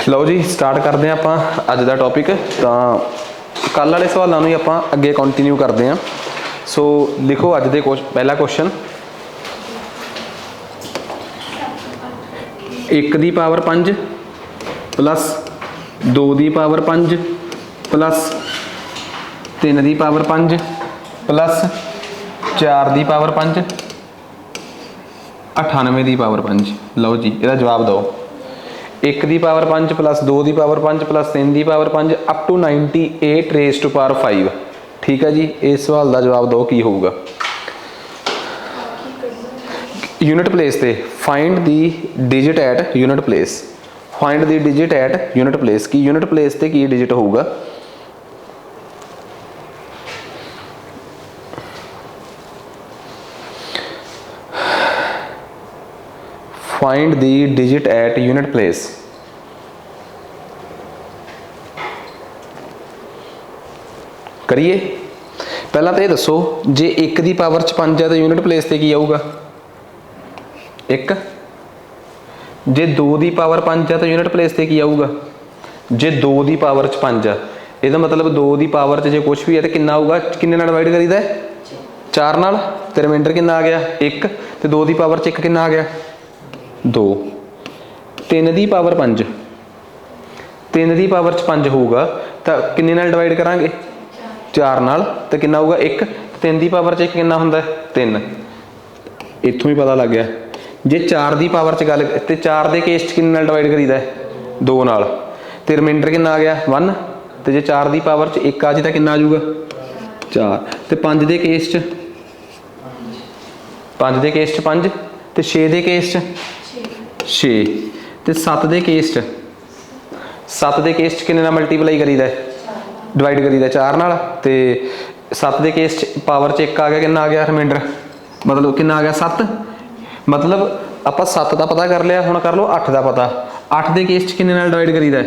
ਲਓ ਜੀ ਸਟਾਰਟ ਕਰਦੇ ਹਾਂ ਆਪਾਂ ਅੱਜ ਦਾ ਟੌਪਿਕ। ਤਾਂ ਕੱਲ੍ਹ ਵਾਲੇ ਸਵਾਲਾਂ ਨੂੰ ਹੀ ਆਪਾਂ ਅੱਗੇ ਕੰਟੀਨਿਊ ਕਰਦੇ ਹਾਂ। ਸੋ ਲਿਖੋ ਅੱਜ ਦੇ ਪਹਿਲਾ ਕੁਐਸਚਨ, 1 ਦੀ ਪਾਵਰ 5 ਪਲੱਸ 2 ਦੀ ਪਾਵਰ 5 ਪਲੱਸ 3 ਦੀ ਪਾਵਰ 5 ਪਲੱਸ 4 ਦੀ ਪਾਵਰ 5 98 ਦੀ ਪਾਵਰ 5। ਲਓ ਜੀ ਇਹਦਾ ਜਵਾਬ ਦਿਓ। 1 ਦੀ ਪਾਵਰ 5 ਪਲੱਸ 2 ਦੀ ਪਾਵਰ 5 ਪਲੱਸ 3 ਦੀ power 5 up to 98 raise to power 5। ਠੀਕ ਹੈ ਜੀ, ਇਸ ਸਵਾਲ ਦਾ ਜਵਾਬ ਦਿਓ ਕੀ ਹੋਊਗਾ। यूनिट प्लेस से find the digit at unit place. Find the digit at unit place की यूनिट प्लेस से की डिजिट होगा। Find the digit at unit place. करिए पहला तो ये दसो, जे 1 की पावर 5 है तो यूनिट प्लेस से की आऊगा 1। जे 2 की पावर 5 है तो यूनिट प्लेस से की आऊगा। जे 2 की पावर 5 है यदा मतलब 2 की पावर जो कुछ भी है तो कितना आऊगा, किन्ने नाल डिवाइड करीदा है 4 नाल, तो रिमाइंडर कितना आ गया 1। तो 2 की पावर 1 कितना आ गया 2। 3 की पावर 5, 3 की पावर 5 होगा तो किन्ने नाल डिवाइड करांगे 4 नाल, तो कितना आऊगा 1। 3 की पावर 1 कितना हुंदा है 3। इत्थों ही पता लग गया। जे 4 की पावर च गल तो 4 के केस किन्ने डिवाइड करीदा है 2 नाल, तो रिमाइंडर कितना आ गया 1। तो जे 4 की पावर च 1 आ जाए तो कितना आ जाऊगा 4। तो 5 के केस च 5 के केस च 5, तो 6 के केस च 6, तो 7 के केस च 7 के केस च किन्ने नाल मल्टीप्लाई करीदा है डिवाइड करीदा 4 नाल। तो 7 के केस च पावर च 1 आ गया, कितना आ गया रिमाइंडर मतलब कितना आ गया 7। मतलब आप 7 का पता कर लिया, हुण कर लो 8 का पता। 8 के केस किन्ने नाल डिवाइड करीदा है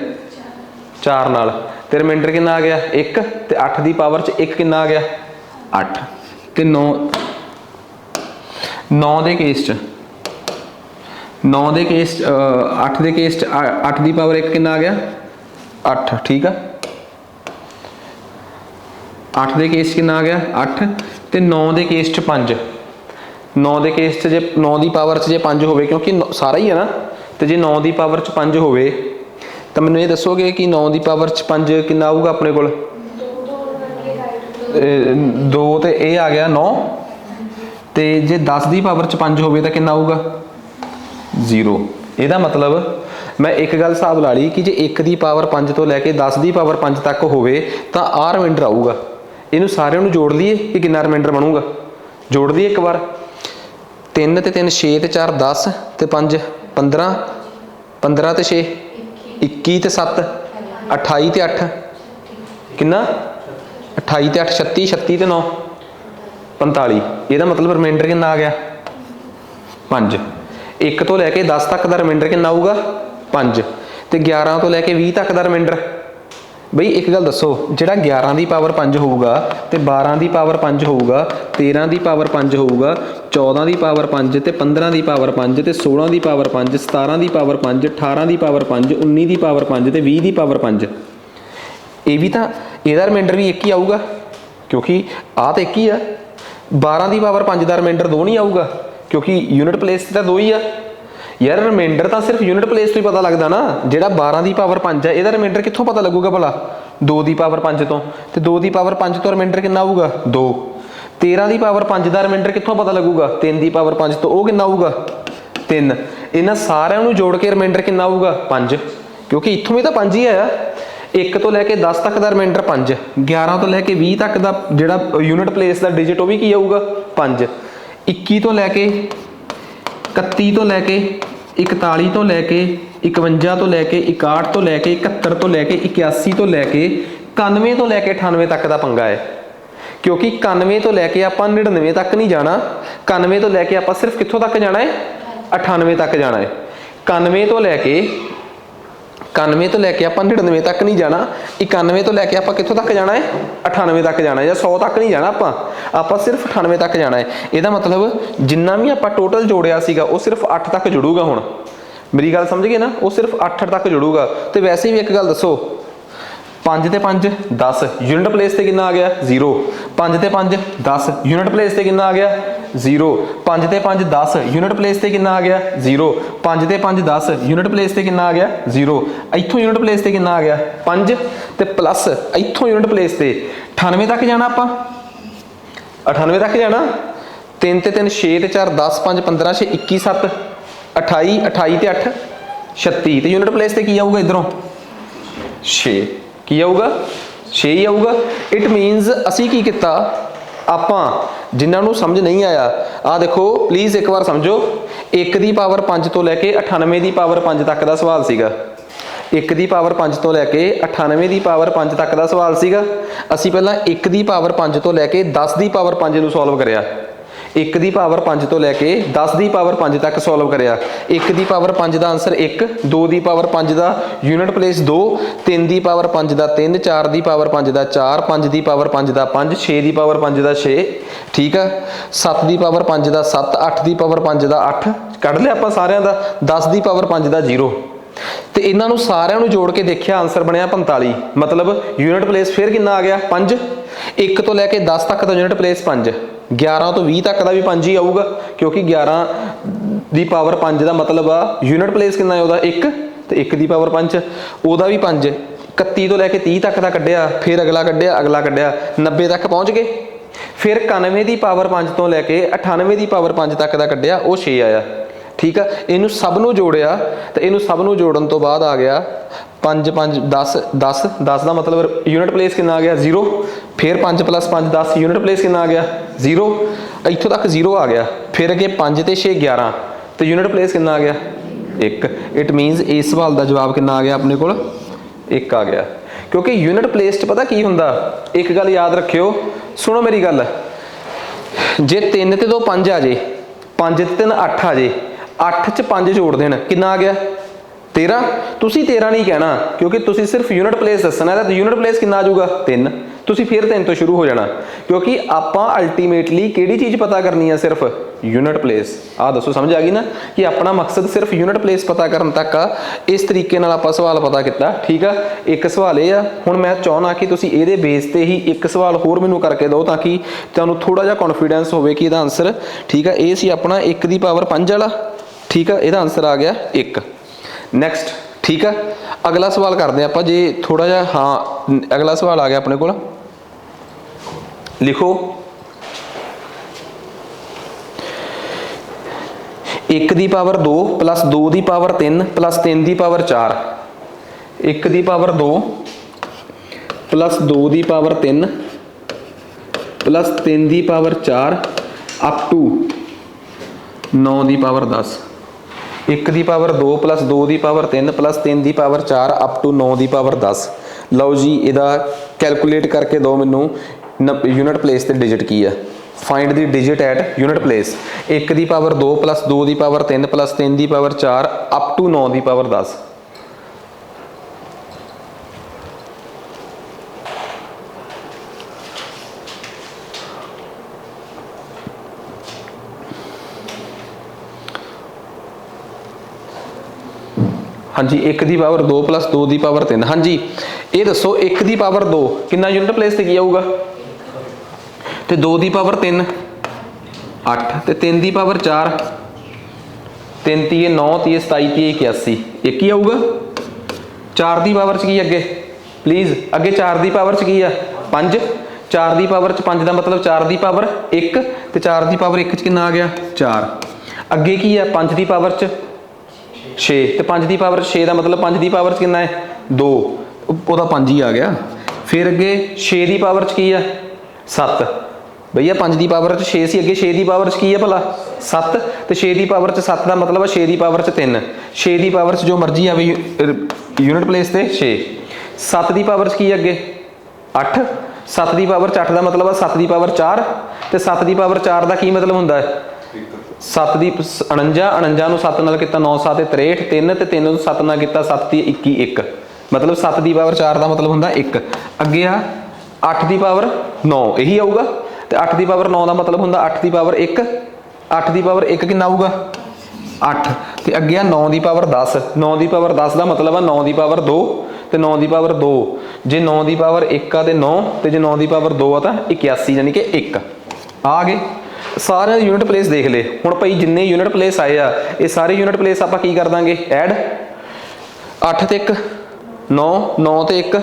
4 नाल, तो रिमाइंडर कितना आ गया 1। तो 8 की पावर च 1 कितना आ गया 8। तो 9 के केस च 9 के केस 8 के केस 8 की पावर 1 कितना आ गया 8। ठीक है, 8 के केस कितना आ गया 8। तो 9 के केस च 5, 9 के केस च जे 9 की पावर च जे 5 होवे, क्योंकि सारा ही है ना, तो जे 9 की पावर च 5 होवे तो मैंने ये दसोगे कि 9 की पावर च 5 कितना आऊगा अपने कोल 2, तो ये आ गया 9। तो जे 10 की पावर च 5 होवे तो कितना आऊगा 0। ਇਹਦਾ मतलब मैं एक गल हिसाब ला ली कि जे 1 की पावर 5 तो लैके 10 की पावर 5 तक होवे तो आ रिमाइंडर आऊगा। इनू सारे जोड़ लीए कि कितना रिमाइंडर बनूगा, जोड़ लीए एक बार। 3 ते 3 6 ते 4 10 ते 5 15, 15 ते 6 21 ते 7 28 ते 8 कितना 28 ते 8 36, 36 ते 9 45। ਇਹਦਾ मतलब रिमाइंडर कितना आ गया 5। 1 तो लैके 10 तक का रिमाइंडर कितना आऊगा 5, तो 11 तो लैके 20 तक का रिमाइंडर। बई एक गल दसो, जिहड़ा 11 की पावर 5 होगा तो 12 की पावर 5 होगा, 13 की पावर 5 होगा, 14 की पावर 5 तो 15 की पावर 5 तो 16 की पावर 5, 17 की पावर 5, 18 की पावर 5, 19 की पावर 5 तो 20 की पावर 5। ये भी तो यदा रिमाइंडर भी एक ही आऊगा, क्योंकि आ तो एक ही है। 12 की पावर 5 का रिमाइंडर 2 नहीं आऊगा, क्योंकि यूनिट प्लेस तो 2 ही है यार। रिमाइंडर तो सिर्फ यूनिट प्लेस तो ही पता लगता ना। जिहड़ा 12 की पावर 5 है यदा रिमाइंडर कित्थों पता लगूगा भला 2 की पावर 5 तो, 2 की पावर 5 तो रिमाइंडर कितना आऊगा 2। 13 की पावर 5 का रिमाइंडर कित्थों पता लगूगा 3 की पावर 5 तो, वो कितना आऊगा 3। इन्हां सारिਆਂ ਨੂੰ जोड़ के रिमाइंडर कितना आऊगा 5, क्योंकि इत्थों भी तो 5 ही है। 1 तो लैके 10 तक का रिमाइंडर 5, 11 तो लैके 20 तक का जिहड़ा यूनिट प्लेस का डिजिट वो भी की आऊगा 5। 21 तो लैके 31 तो लैके 41 तो लैके 51 तो लैके 61 तो लैके 71 तो लैके 81 तो लैके 91 तो लैके 98 तक का पंगा है। क्योंकि 91 तो लैके आप 99 तक नहीं जाना, 91 तो लैके आप सिर्फ कित्थों तक जाना है 98 तक जाना है। 91 तो लैके 91 तो लैके आप 99 तक नहीं जाना, 91 तो लैके आप कित्थों तक जाना है 98 तक जाना है, या 100 तक नहीं जाना आप सिर्फ 98 तक जाना है। ਇਹਦਾ मतलब जिन्ना भी आप टोटल जोड़िया सीगा वो सिर्फ 8 तक जुड़ूगा। हुण मेरी गल समझ गए ना, वो सिर्फ 8 तक जुड़ूगा। तो वैसे भी एक गल दसो, 5 ते 5 10 यूनिट प्लेस से कितना आ गया 0। 5 ते 5 10 यूनिट प्लेस से कितना आ गया 0। 5 ते 5 10 यूनिट प्लेस से कितना आ गया 0। 5 ते 5 10 यूनिट प्लेस से कितना आ गया 0। इत्थों यूनिट प्लेस से कितना आ गया 5 ते प्लस इत्थों यूनिट प्लेस से 98 तक जाना, आपां 98 तक जाना। 3 ते 3 6 ते 4 10 5 15 6 21 7 28 28 ते 8 36 ਤੇ यूनिट प्लेस से की आऊगा इधरों 6 की आऊगा 6 ही आऊगा। इट मीनस असी की किता, आपां जिन्होंने समझ नहीं आया आ देखो प्लीज़ एक बार समझो। 1 की पावर 5 तो लैके 98 की पावर 5 तक का सवाल सीगा। 1 की पावर 5 तो लैके 98 की पावर 5 तक का सवाल सीगा। असी पहला 1 की पावर 5 तो लैके 10 की पावर 5 नूं सॉल्व करिया। 1 की पावर 5 तो लैके 10 की पावर 5 तक सॉल्व करिया। 1 की पावर 5 का आंसर 1, 2 की पावर 5 का यूनिट प्लेस 2, 3 की पावर 5 का 3, 4 की पावर 5 का 4, 5 की पावर 5 का 5, 6 की पावर 5 का 6, ठीक है, 7 की पावर 5 का 7, 8 की पावर 5 का 8 कढ़ लिया आप सारिਆਂ का, 10 की पावर 5 का 0। तो इन्हों सारिਆਂ ਨੂੰ जोड़ के देखिया आंसर बनया 45। मतलब यूनिट प्लेस फिर कितना आ गया 5। 1 तो लैके 10 तक का यूनिट प्लेस 5, 11 तो 20 तक का भी 5 ही आऊगा, क्योंकि 11 की पावर 5 का मतलब आ यूनिट प्लेस कितना है 1, तो 1 की पावर 5 वह भी 5। 31 तो लैके 30 तक का कढ़िया, फिर अगला कढ़िया 90 तक पहुँच गए। फिर 91 की पावर 5 तो लैके 98 की पावर 5 तक का कढ़िया, वो 6 आया, ठीक है। इनू सब नू जोड़िया तो इनू सब नू जोड़न तो बाद आ गया 5 5 10 10 10 का मतलब यूनिट प्लेस कितना आ गया 0। फिर 5 + 5 10 यूनिट प्लेस कितना आ गया 0। इत्थों तक 0 आ गया। फिर अगे 5 ते 6 11 तो यूनिट प्लेस कितना आ गया 1। इट मीनस इस सवाल का जवाब कितना आ गया अपने को 1 आ गया। क्योंकि यूनिट प्लेस पता की हुंदा, एक गल याद रखियो, सुनो मेरी गल, जे 3 ते 2 5 आ जाए, 5 ते 3 8 आ जाए, 8 च 5 जोड़ देन कितना आ गया 13। तुसी 13 नहीं कहना, क्योंकि तुसी सिर्फ यूनिट प्लेस दसना है, तो यूनिट प्लेस कितना आ जाऊगा 3। तुसी फिर 3 तो शुरू हो जाना, क्योंकि आपां अल्टीमेटली किहड़ी चीज़ पता करनी है सिर्फ यूनिट प्लेस। आ दसो समझ आ गई ना कि अपना मकसद सिर्फ यूनिट प्लेस पता करन तक आ। इस तरीके नाल आपां सवाल पता किया, ठीक है। एक सवाल ये आ, हुण मैं चाहना कि तुसी इहदे बेस ते ही एक सवाल होर मैनूं करके दो, ताकि तुहानूं थोड़ा जिहा कॉन्फिडेंस होवे कि इहदा आंसर ठीक है। ये सी अपना 1 की पावर 5 वाला, ठीक है, यदा आंसर आ गया 1। नैक्सट, ठीक है, अगला सवाल करते हैं आप जे थोड़ा जा। हाँ, अगला सवाल आ गया अपने को, लिखो 1 की पावर 2 + 2 की पावर 3 + 3 की पावर 4। 1 की पावर 2 + 2 की पावर 3 + 3 की पावर 4 अप टू 9 की पावर 10। 1 की पावर 2 + 2 की पावर 3 + 3 की पावर 4 अप टू 9 की पावर 10। लो जी, इहदा कैलकुलेट करके दो मैनू यूनिट प्लेस ते डिजिट की है। Find the digit at unit place. 1 की पावर 2 + 2 की पावर 3 + 3 की पावर 4 अप टू 9 की पावर 10। हाँ जी, 1 की पावर 2 + 2 की पावर 3। हाँ जी, ये दसो 1 की पावर 2 कितना यूनिट प्लेस से की आऊगा, तो 2 की पावर 3 8, तो 3 की पावर 4 3 तीए 9 तीए 27 तीए 81, एक ही आऊगा। 4 की पावर च की अगे प्लीज़, अगे 4 की पावर च की है 5। 4 की पावर च 5 का मतलब 4 की पावर 1, तो 4 की पावर 1 च कितना आ गया 4। अगे की है 5 की पावर च 6, तो 5 की पावर 6 का मतलब 5 की पावर च कितना है 2, वो 5 ही आ गया। फिर अगे 6 की पावर च की है 7, भैया 5 की पावर च 6 सी, अगे 6 की पावर च की है भला 7, तो 6 की पावर च 7 का मतलब है 6 की पावर च 3। 6 की पावर च जो मर्जी आवे यूनिट प्लेस से 6। 7 की पावर च की अगे 8, 7 की पावर च 8 का मतलब है 7 की पावर 4, तो 7 की पावर 4 का की मतलब होंदा है 7 की 49, 49 नूं 7 नाल किता 9 7 63, 3 ते 3 नूं 7 नाल किता 7 ती 21 1, मतलब 7 की पावर 4 का मतलब होंदा 1। अगे आ 8 की पावर 9 यही आऊगा, तो 8 की पावर 9 का मतलब होंदा 8 की पावर 1, 8 की पावर 1 कितना आऊगा 8, ਤੇ ਅੱਗੇ ਆ 9 ਦੀ ਪਾਵਰ 10। 9 ਦੀ ਪਾਵਰ 10 ਦਾ ਮਤਲਬ ਆ 9 ਦੀ ਪਾਵਰ 2 ਤੇ 9 ਦੀ ਪਾਵਰ 2। ਜੇ 9 ਦੀ ਪਾਵਰ 1 ਆ ਤੇ 9, ਤੇ ਜੇ 9 ਦੀ ਪਾਵਰ 2 ਆ ਤਾਂ 81, ਯਾਨੀ ਕਿ 1 ਆ ਗਏ। ਸਾਰੇ ਯੂਨਿਟ ਪਲੇਸ ਦੇਖ ਲਏ। ਹੁਣ ਭਾਈ ਜਿੰਨੇ ਯੂਨਿਟ ਪਲੇਸ ਆਏ ਆ ਇਹ ਸਾਰੇ ਯੂਨਿਟ ਪਲੇਸ ਆਪਾਂ ਕੀ ਕਰ ਦਾਂਗੇ, ਐਡ। 8 ਤੇ 1 9, 9 ਤੇ 1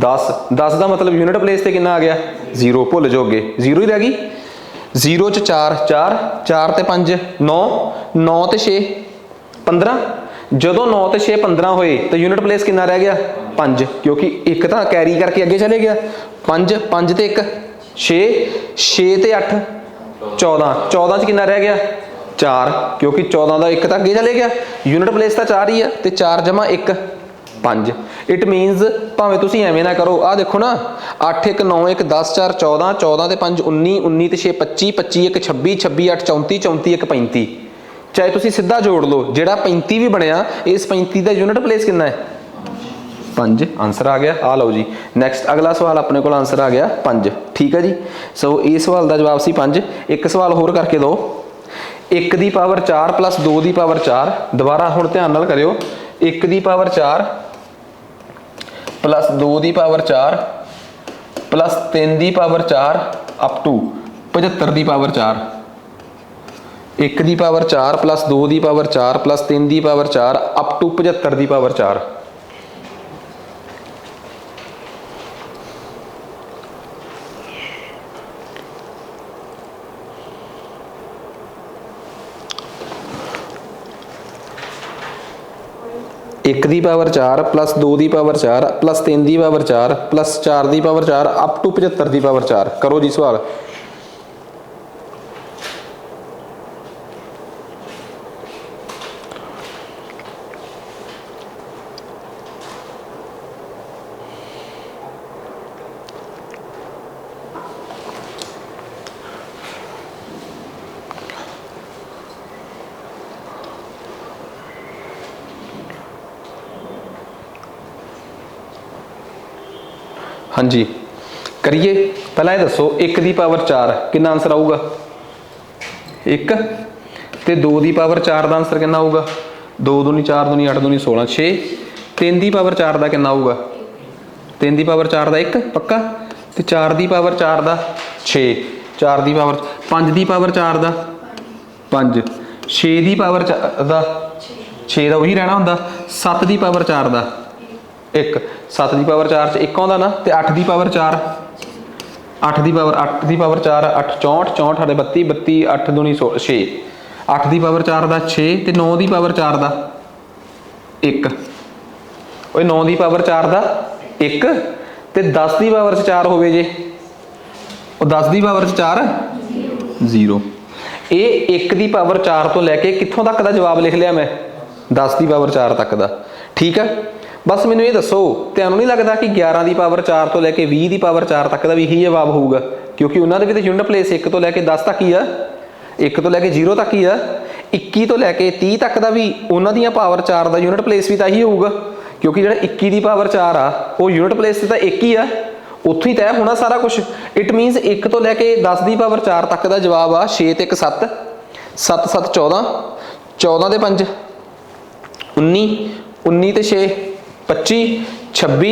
10। 10 ਦਾ ਮਤਲਬ ਯੂਨਿਟ ਪਲੇਸ ਤੇ ਕਿੰਨਾ ਆ ਗਿਆ, 0। ਭੁੱਲ ਜਾਓ ਅੱਗੇ 0 ਹੀ ਰਹਿ ਗਈ। 0 ਚ 4 4, 4 ਤੇ 5 9, 9 ਤੇ 6 15। ਜਦੋਂ 9 ਤੇ 6 15 ਹੋਏ ਤਾਂ ਯੂਨਿਟ ਪਲੇਸ ਕਿੰਨਾ ਰਹਿ ਗਿਆ, 5, ਕਿਉਂਕਿ ਇੱਕ ਤਾਂ ਕੈਰੀ ਕਰਕੇ ਅੱਗੇ ਚਲੇ ਗਿਆ। 5 5 ਤੇ 1 6, 6 ਤੇ 8 14, 14 ਚ ਕਿੰਨਾ ਰਹਿ ਗਿਆ, 4, ਕਿਉਂਕਿ 14 ਦਾ 1 ਤਾਂ ਅੱਗੇ ਚਲੇ ਗਿਆ। ਯੂਨਿਟ ਪਲੇਸ ਤਾਂ 4 ਹੀ ਆ ਤੇ 4 ਜਮਾ 1 5। ਇਟ ਮੀਨਸ ਭਾਵੇਂ ਤੁਸੀਂ ਐਵੇਂ ਨਾ ਕਰੋ, ਆਹ ਦੇਖੋ ਨਾ 8 1 9 1 10 4 14, 14 ਤੇ 5 19, 19 ਤੇ 6 25, 25 1 26, 26 8 34, 34 1 35। ਚਾਹੇ ਤੁਸੀਂ ਸਿੱਧਾ ਜੋੜ ਲਓ, ਜਿਹੜਾ 35 ਵੀ ਬਣਿਆ ਇਸ 35 ਦਾ ਯੂਨਿਟ ਪਲੇਸ ਕਿੰਨਾ ਹੈ, 5। ਆਨਸਰ ਆ ਗਿਆ। ਆ ਲਓ ਜੀ ਨੈਕਸਟ ਅਗਲਾ ਸਵਾਲ ਆਪਣੇ ਕੋਲ ਆਨਸਰ ਆ ਗਿਆ 5। ਠੀਕ ਹੈ ਜੀ। ਸੋ ਇਸ ਸਵਾਲ ਦਾ ਜਵਾਬ ਸੀ 5। ਇੱਕ ਸਵਾਲ ਹੋਰ ਕਰਕੇ ਦਿਓ। 1 ਦੀ ਪਾਵਰ 4 ਪਲੱਸ 2 ਦੀ ਪਾਵਰ 4। ਦੁਬਾਰਾ ਹੁਣ ਧਿਆਨ ਨਾਲ ਕਰਿਓ। 1 ਦੀ ਪਾਵਰ 4 ਪਲੱਸ 2 ਦੀ ਪਾਵਰ 4 ਪਲੱਸ 3 ਦੀ power 4 up to 75 the power 4। 1 ਦੀ ਪਾਵਰ 4 ਪਲੱਸ 2 ਦੀ ਪਾਵਰ 4 ਪਲੱਸ 3 ਦੀ power 4 up to 75 the power 4। एक ਦੀ ਪਾਵਰ 4 ਪਲੱਸ 2 ਦੀ ਪਾਵਰ 4 ਪਲੱਸ 3 ਦੀ ਪਾਵਰ 4 ਪਲੱਸ 4 ਦੀ power 4 up to 75 the power 4। ਕਰੋ ਜੀ ਸਵਾਲ। हाँ जी करिए। पहला ये दसो 1 की पावर 4 कितना आंसर आऊगा, 1 ते 2 की पावर 4 का आंसर कितना आऊगा, 2 दूनी 4 दूनी 8 दूनी 16 6। 3 की पावर 4 का कितना आऊगा, 3 की पावर 4 का 1 पक्का, तो 4 की पावर 4 का 6, 4 की पावर 5 की पावर 4 का 5, 6 की पावर 4 का 6 का वही रहना होंगे, 7 की पावर 4 का 1, 7 की पावर 4 च 1 आउंदा ना, तो 8 की पावर 4 8 की पावर 4 8 64 64 32 32 8 दूनी 6 8 की पावर 4 का 6 तो 9 की पावर 4 का 1 ओए 9 की पावर 4 का 1 तो 10 की पावर 4 हो जे और 10 की पावर 4 0। ये 1 की पावर 4 तो लैके कितों तक का जवाब लिख लिया मैं, 10 की पावर 4 तक का। ठीक है बस मैनू ये दसो तुहानू नहीं लगता कि 11 की पावर 4 तो लैके 20 की पावर 4 तक का भी यही जवाब होगा, क्योंकि उन्होंने भी तो यूनिट प्लेस 1 तो लैके 10 तक ही आ, 1 तो लैके 0 तक ही आ, 21 तो लैके 30 तक का भी उन्होंने पावर 4 का यूनिट प्लेस भी तो ही होगा, क्योंकि जो 21 की पावर 4 आ वो यूनिट प्लेस से तो 1 ही आ, उत्थों ही तय होना सारा कुछ। इट मीनस 1 तो लैके 10 की पावर 4 तक का जवाब आ 6 ते 1 7 7 7 14 14 ते 5 19 19 ते 6 25 26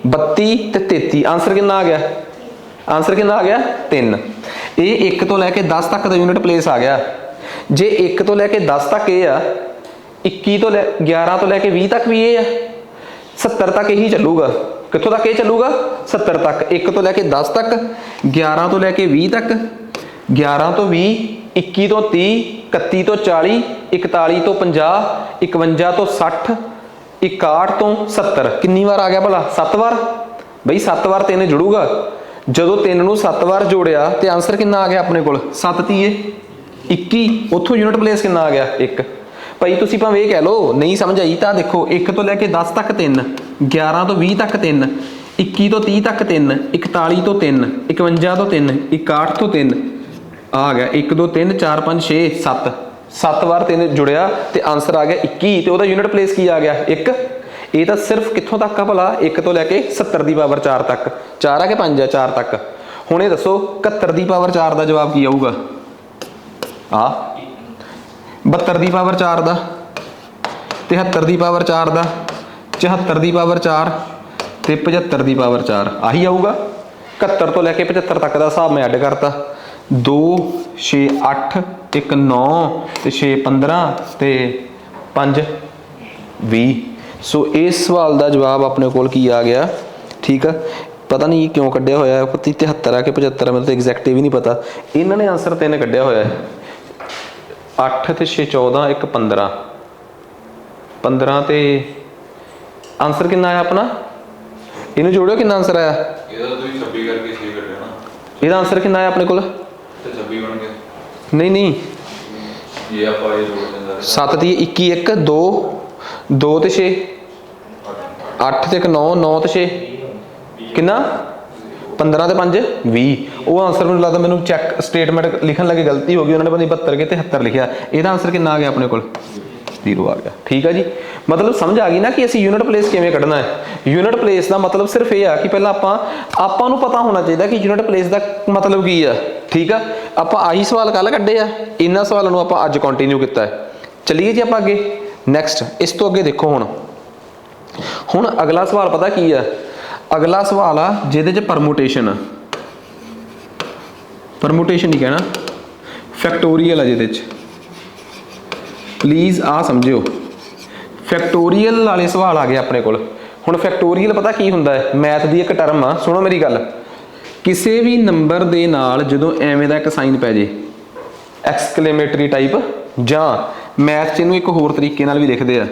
32 ते 33। आंसर कितना आ गया, आंसर कितना आ गया 3। ये 1 तो लैके 10 तक का यूनिट प्लेस आ गया। जे 1 तो लैके 10 तक ये आ, 21 तो 11 तो लैके 20 तक भी ये आ, 70 तक यही चलूगा। कितों तक ये चलूगा, 70 तक। 1 तो लैके 10 तक, 11 तो लैके 20 तक, 11 तो 20, 21 तो 30, 31 तो 40, 41 तो 50, 51 तो 60, 61 तो 70। कितनी बार आ गया भला, 7 बार। बई 7 बार 3 जुड़ूगा, जो 3 नूं 7 बार जोड़िया तो आंसर कितना आ गया अपने को 7 तीए 21। उतों यूनिट प्लेस कितना आ गया 1। भाई तुसी भावें कह लो नहीं समझ आई तो देखो 1 तो लैके 10 तक 3, 11 तो 20 तक 3, 21 तो 30 तक 3, 41 तो 3, 51 तो 3, 61 तो 3 आ गया 1 2 3 4 5 6 7। 7 बार 3 जुड़िया तो आंसर आ गया 21। तो यूनिट प्लेस की आ गया 1। ये तो सिर्फ कितों तक का भला, 1 तो लैके 70 की पावर 4 तक, 4 है कि 5 है 4 तक। हुण ये दसो 71 की पावर 4 का जवाब की आऊगा, 72 की पावर 4 का 73 ਦੀ ਪਾਵਰ 4 ਦਾ 74 ਦੀ ਪਾਵਰ 4 ਤੇ 75 ਦੀ ਪਾਵਰ 4 ਆਹੀ ਆਊਗਾ। 71 ਤੋਂ ਲੈ ਕੇ 75 ਤੱਕ ਦਾ ਹਿਸਾਬ ਮੈਂ ਐਡ ਕਰਤਾ। 2 6 8 1 9 ਤੇ 6 15 ਤੇ 5 20। ਸੋ ਇਸ ਸਵਾਲ ਦਾ ਜਵਾਬ ਆਪਣੇ ਕੋਲ ਕੀ ਆ ਗਿਆ, ਠੀਕ ਆ। ਪਤਾ ਨਹੀਂ ਕਿਉਂ ਕੱਢਿਆ ਹੋਇਆ 73 ਆ ਕਿ 75, ਮੈਨੂੰ ਤਾਂ ਐਗਜ਼ੈਕਟ ਵੀ ਨਹੀਂ ਪਤਾ। ਇਹਨਾਂ ਨੇ ਆਨਸਰ 3 ਕੱਢਿਆ ਹੋਇਆ ਹੈ, 8 ਤੇ 6 14 1 15 15 ਤੇ ਆਨਸਰ ਕਿੰਨਾ ਆਇਆ ਆਪਣਾ, ਇਹਨੂੰ ਜੋੜਿਓ ਕਿੰਨਾ ਆਨਸਰ ਆਇਆ ਇਹਦਾ ਤੁਸੀਂ 26 ਕਰਕੇ 6 ਕੱਢਿਆ ਨਾ, ਇਹਦਾ ਆਨਸਰ ਕਿੰਨਾ ਆਇਆ ਆਪਣੇ ਕੋਲ ਤੇ 26 ਬਣ ਗਿਆ। ਨਹੀਂ ਇਹ ਆਪਾਂ ਇਹ ਜੋੜ ਦਿੰਦਾ 7 ਦੀ 21 1 2 2 ਤੇ 6 8 ਤੇ 1 9 9 ਤੇ 6 ਕਿੰਨਾ 15 ਤੇ 5 20। ਉਹ ਆਨਸਰ ਮੈਨੂੰ ਲੱਗਦਾ ਮੈਨੂੰ ਚੈੱਕ ਸਟੇਟਮੈਂਟ ਲਿਖਣ ਲੱਗੇ ਗਲਤੀ ਹੋ ਗਈ, ਉਹਨਾਂ ਨੇ ਪਤਾ 72 ਕੇ 73 ਲਿਖਿਆ। ਇਹਦਾ ਆਨਸਰ ਕਿੰਨਾ ਆ ਗਿਆ ਆਪਣੇ ਕੋਲ 0 ਆ ਗਿਆ। ਠੀਕ ਆ ਜੀ, ਮਤਲਬ ਸਮਝ ਆ ਗਈ ਨਾ ਕਿ ਅਸੀਂ ਯੂਨਿਟ ਪਲੇਸ ਕਿਵੇਂ ਕੱਢਣਾ ਹੈ। ਯੂਨਿਟ ਪਲੇਸ ਦਾ ਮਤਲਬ ਸਿਰਫ ਇਹ ਆ ਕਿ ਪਹਿਲਾਂ ਆਪਾਂ ਨੂੰ ਪਤਾ ਹੋਣਾ ਚਾਹੀਦਾ ਕਿ ਯੂਨਿਟ ਪਲੇਸ ਦਾ ਮਤਲਬ ਕੀ ਆ। ਠੀਕ ਆ, ਆਪਾਂ ਆਹੀ ਸਵਾਲ ਕੱਲ ਕੱਢੇ ਆ, ਇਹਨਾਂ ਸਵਾਲਾਂ ਨੂੰ ਆਪਾਂ ਅੱਜ ਕੰਟੀਨਿਊ ਕੀਤਾ ਹੈ। ਚੱਲੀਏ ਜੀ ਆਪਾਂ ਅੱਗੇ ਨੈਕਸਟ। ਇਸ ਤੋਂ ਅੱਗੇ ਦੇਖੋ ਹੁਣ ਅਗਲਾ ਸਵਾਲ ਪਤਾ ਕੀ ਆ। ਅਗਲਾ ਸਵਾਲ ਆ ਜਿਹਦੇ 'ਚ ਪਰਮੂਟੇਸ਼ਨ ਨਹੀਂ ਕਹਿਣਾ, ਫੈਕਟੋਰੀਅਲ ਆ ਜਿਹਦੇ 'ਚ। ਪਲੀਜ਼ ਆ ਸਮਝਿਓ, ਫੈਕਟੋਰੀਅਲ ਵਾਲੇ ਸਵਾਲ ਆ ਗਏ ਆਪਣੇ ਕੋਲ। ਹੁਣ ਫੈਕਟੋਰੀਅਲ ਪਤਾ ਕੀ ਹੁੰਦਾ ਹੈ, ਮੈਥ ਦੀ ਇੱਕ ਟਰਮ ਆ, ਸੁਣੋ ਮੇਰੀ ਗੱਲ। ਕਿਸੇ ਵੀ ਨੰਬਰ ਦੇ ਨਾਲ ਜਦੋਂ ਐਵੇਂ ਦਾ ਇੱਕ ਸਾਈਨ ਪੈ ਜੇ, ਐਕਸਕਲੇਮੇਟਰੀ ਟਾਈਪ, ਜਾਂ ਮੈਥ 'ਚ ਇਹਨੂੰ ਇੱਕ ਹੋਰ ਤਰੀਕੇ ਨਾਲ ਵੀ ਲਿਖਦੇ ਆ,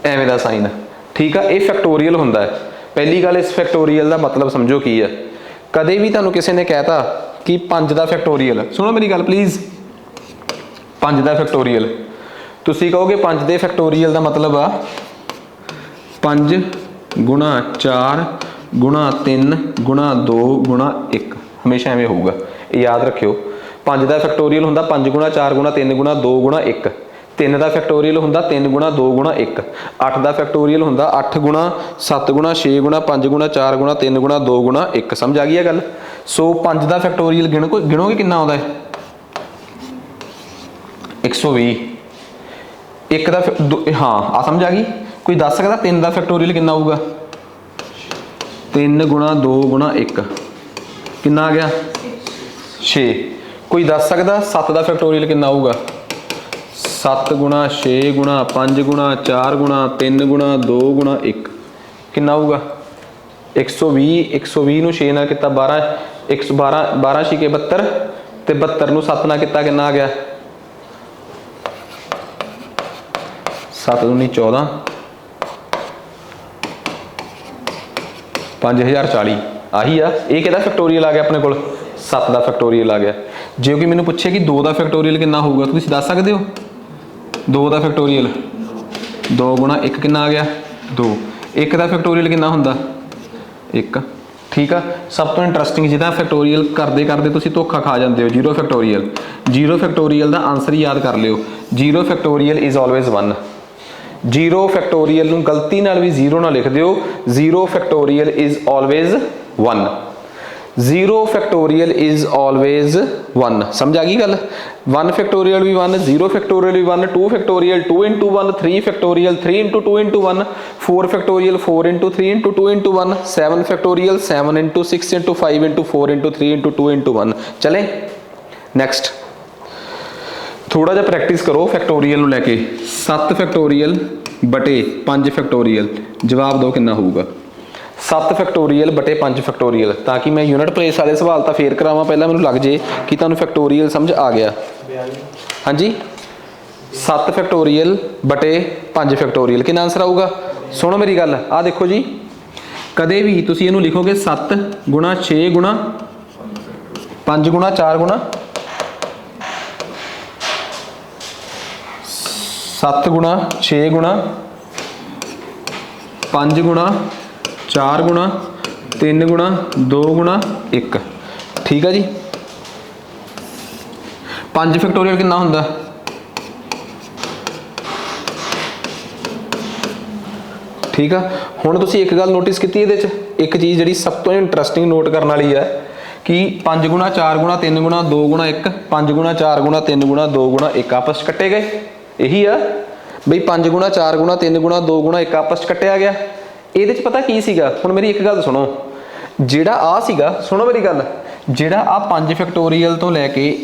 ਐਵੇਂ ਦਾ ਸਾਈਨ। ਠੀਕ ਆ, ਇਹ ਫੈਕਟੋਰੀਅਲ ਹੁੰਦਾ ਹੈ। ਪਹਿਲੀ ਗੱਲ, ਇਸ ਫੈਕਟੋਰੀਅਲ ਦਾ ਮਤਲਬ ਸਮਝੋ ਕੀ ਆ। ਕਦੇ ਵੀ ਤੁਹਾਨੂੰ ਕਿਸੇ ਨੇ ਕਹਿਤਾ ਕਿ 5 ਦਾ ਫੈਕਟੋਰੀਅਲ, ਸੁਣੋ ਮੇਰੀ ਗੱਲ ਪਲੀਜ਼, 5 ਦਾ ਫੈਕਟੋਰੀਅਲ, ਤੁਸੀਂ ਕਹੋਗੇ 5 ਦੇ ਫੈਕਟੋਰੀਅਲ ਦਾ ਮਤਲਬ ਆ 5 ਗੁਣਾ 4 ਗੁਣਾ 3 ਗੁਣਾ 2 ਗੁਣਾ 1। ਹਮੇਸ਼ਾ ਐਵੇਂ ਹੋਊਗਾ, ਇਹ ਯਾਦ ਰੱਖਿਓ। 5 ਦਾ ਫੈਕਟੋਰੀਅਲ ਹੁੰਦਾ 5 ਗੁਣਾ 4 ਗੁਣਾ 3 ਗੁਣਾ 2 ਗੁਣਾ 1। 3 ਦਾ ਫੈਕਟੋਰੀਅਲ ਹੁੰਦਾ 3 ਗੁਣਾ 2 ਗੁਣਾ 1। 8 ਦਾ ਫੈਕਟੋਰੀਅਲ ਹੁੰਦਾ 8 ਗੁਣਾ 7 ਗੁਣਾ 6 ਗੁਣਾ 5 ਗੁਣਾ 4 ਗੁਣਾ 3 ਗੁਣਾ 2 ਗੁਣਾ 1। ਸਮਝ ਆ ਗਈ ਇਹ ਗੱਲ। ਸੋ 5 ਦਾ ਫੈਕਟੋਰੀਅਲ ਗਿਣੋਗੇ ਕਿੰਨਾ ਆਉਂਦਾ ਹੈ, 120। 1 ਦਾ ਹਾਂ ਆ ਸਮਝ ਆ ਗਈ। ਕੋਈ ਦੱਸ ਸਕਦਾ 3 ਦਾ ਫੈਕਟੋਰੀਅਲ ਕਿੰਨਾ ਆਊਗਾ? 3 ਗੁਣਾ 2 ਗੁਣਾ 1 ਕਿੰਨਾ ਆ ਗਿਆ? 6। ਕੋਈ ਦੱਸ ਸਕਦਾ 7 ਦਾ ਫੈਕਟੋਰੀਅਲ ਕਿੰਨਾ ਆਊਗਾ? 7 ਗੁਣਾ 6 ਗੁਣਾ 5 ਗੁਣਾ 4 ਗੁਣਾ 3 ਗੁਣਾ 2 ਗੁਣਾ 1 ਕਿੰਨਾ ਆਊਗਾ? 120। 120 ਨੂੰ 6 ਨਾਲ ਕੀਤਾ 12, 112, 12 6 72 ਤੇ 72 ਨੂੰ 7 ਨਾਲ ਕੀਤਾ ਕਿੰਨਾ ਆ ਗਿਆ? 7 ਦੂਣੀ 14, 5040। ਆਹੀ ਆ, ਇਹ ਕਿਹਦਾ ਫੈਕਟੋਰੀਅਲ ਆ ਗਿਆ ਆਪਣੇ ਕੋਲ? 7 ਦਾ ਫੈਕਟੋਰੀਅਲ ਆ ਗਿਆ। ਜੇ ਕੋਈ ਮੈਨੂੰ ਪੁੱਛੇ ਕਿ 2 ਦਾ ਫੈਕਟੋਰੀਅਲ ਕਿੰਨਾ ਹੋਊਗਾ, ਤੁਸੀਂ ਦੱਸ ਸਕਦੇ ਹੋ? 2 ਦਾ ਫੈਕਟੋਰੀਅਲ 2 ਗੁਣਾ 1 ਕਿੰਨਾ ਆ ਗਿਆ? 2। 1 ਦਾ ਫੈਕਟੋਰੀਅਲ ਕਿੰਨਾ ਹੁੰਦਾ? 1। ਠੀਕ ਆ, ਸਭ ਤੋਂ ਇੰਟਰਸਟਿੰਗ ਜਿਹਦਾ ਫੈਕਟੋਰੀਅਲ ਕਰਦੇ ਕਰਦੇ ਤੁਸੀਂ ਧੋਖਾ ਖਾ ਜਾਂਦੇ ਹੋ, 0 ਫੈਕਟੋਰੀਅਲ। 0 ਫੈਕਟੋਰੀਅਲ ਦਾ ਆਨਸਰ ਯਾਦ ਕਰ ਲਿਓ, 0 ਫੈਕਟੋਰੀਅਲ ਇਜ਼ ਆਲਵੇਜ਼ 1। 0 ਫੈਕਟੋਰੀਅਲ ਨੂੰ ਗਲਤੀ ਨਾਲ ਵੀ 0 ਨਾ ਲਿਖ ਦਿਓ। 0 factorial is always 1। 0 factorial is always 1। ਸਮਝ ਆ ਗਈ ਗੱਲ? 1 ਫੈਕਟੋਰੀਅਲ ਵੀ 1, 0 ਫੈਕਟੋਰੀਅਲ ਵੀ 1, 2 factorial 2 into 1, 3 factorial 3 into 2 into 1, 4 factorial 4 into 3 into 2 into 1, 7 factorial 7 into 6 into 5 into 4 into 3 into 2 into 1। ਚਲੇ ਨੈਕਸਟ, ਥੋੜਾ ਜਿਹਾ ਪ੍ਰੈਕਟਿਸ ਕਰੋ ਫੈਕਟੋਰੀਅਲ ਨੂੰ ਲੈ ਕੇ। 7 ਫੈਕਟੋਰੀਅਲ ਬਟੇ 5 ਫੈਕਟੋਰੀਅਲ, ਜਵਾਬ ਦਿਓ ਕਿੰਨਾ ਹੋਊਗਾ? 7 ਫੈਕਟੋਰੀਅਲ ਬਟੇ 5 ਫੈਕਟੋਰੀਅਲ। ਤਾਂ ਕਿ ਮੈਂ ਯੂਨਿਟ ਪਲੇਸ ਵਾਲੇ ਸਵਾਲ ਤਾਂ ਫੇਰ ਕਰਾਵਾਂ, ਪਹਿਲਾਂ ਮੈਨੂੰ ਲੱਗ ਜੇ ਕਿ ਤੁਹਾਨੂੰ ਫੈਕਟੋਰੀਅਲ ਸਮਝ ਆ ਗਿਆ। ਹਾਂਜੀ, 7 ਫੈਕਟੋਰੀਅਲ ਬਟੇ 5 ਫੈਕਟੋਰੀਅਲ ਕਿੰਨਾ ਆਨਸਰ ਆਊਗਾ? ਸੁਣੋ ਮੇਰੀ ਗੱਲ, ਆਹ ਦੇਖੋ ਜੀ, ਕਦੇ ਵੀ ਤੁਸੀਂ ਇਹਨੂੰ ਲਿਖੋਗੇ 7 ਗੁਣਾ 6 ਗੁਣਾ 5 ਗੁਣਾ 4 ਗੁਣਾ 7 ਗੁਣਾ 6 ਗੁਣਾ 5 ਗੁਣਾ 4 ਗੁਣਾ 3 ਗੁਣਾ 2 ਗੁਣਾ 1। ਠੀਕ ਆ ਜੀ। 5 ਫੈਕਟੋਰੀਅਲ ਕਿੰਨਾ ਹੁੰਦਾ? ਠੀਕ ਆ, ਹੁਣ ਤੁਸੀਂ ਇੱਕ ਗੱਲ ਨੋਟਿਸ ਕੀਤੀ ਇਹਦੇ 'ਚ, ਇੱਕ ਚੀਜ਼ ਜਿਹੜੀ ਸਭ ਤੋਂ ਇੰਟਰਸਟਿੰਗ ਨੋਟ ਕਰਨ ਵਾਲੀ ਹੈ ਕਿ 5 ਗੁਣਾ 4 ਗੁਣਾ 3 ਗੁਣਾ 2 ਗੁਣਾ 1, 5 ਗੁਣਾ 4 ਗੁਣਾ 3 ਗੁਣਾ 2 ਗੁਣਾ 1 ਆਪਸ 'ਚ ਕੱਟੇ ਗਏ। ਇਹੀ ਆ ਬਈ 5 ਗੁਣਾ 4 ਗੁਣਾ 3 ਗੁਣਾ 2 ਗੁਣਾ 1 ਆਪਸ 'ਚ ਕੱਟਿਆ ਗਿਆ। ਇਹਦੇ 'ਚ ਪਤਾ ਕੀ ਸੀਗਾ, ਹੁਣ ਮੇਰੀ ਇੱਕ ਗੱਲ ਸੁਣੋ, ਜਿਹੜਾ ਆ ਸੀਗਾ, ਸੁਣੋ ਮੇਰੀ ਗੱਲ, ਜਿਹੜਾ ਆ 5 ਫੈਕਟੋਰੀਅਲ ਤੋਂ ਲੈ ਕੇ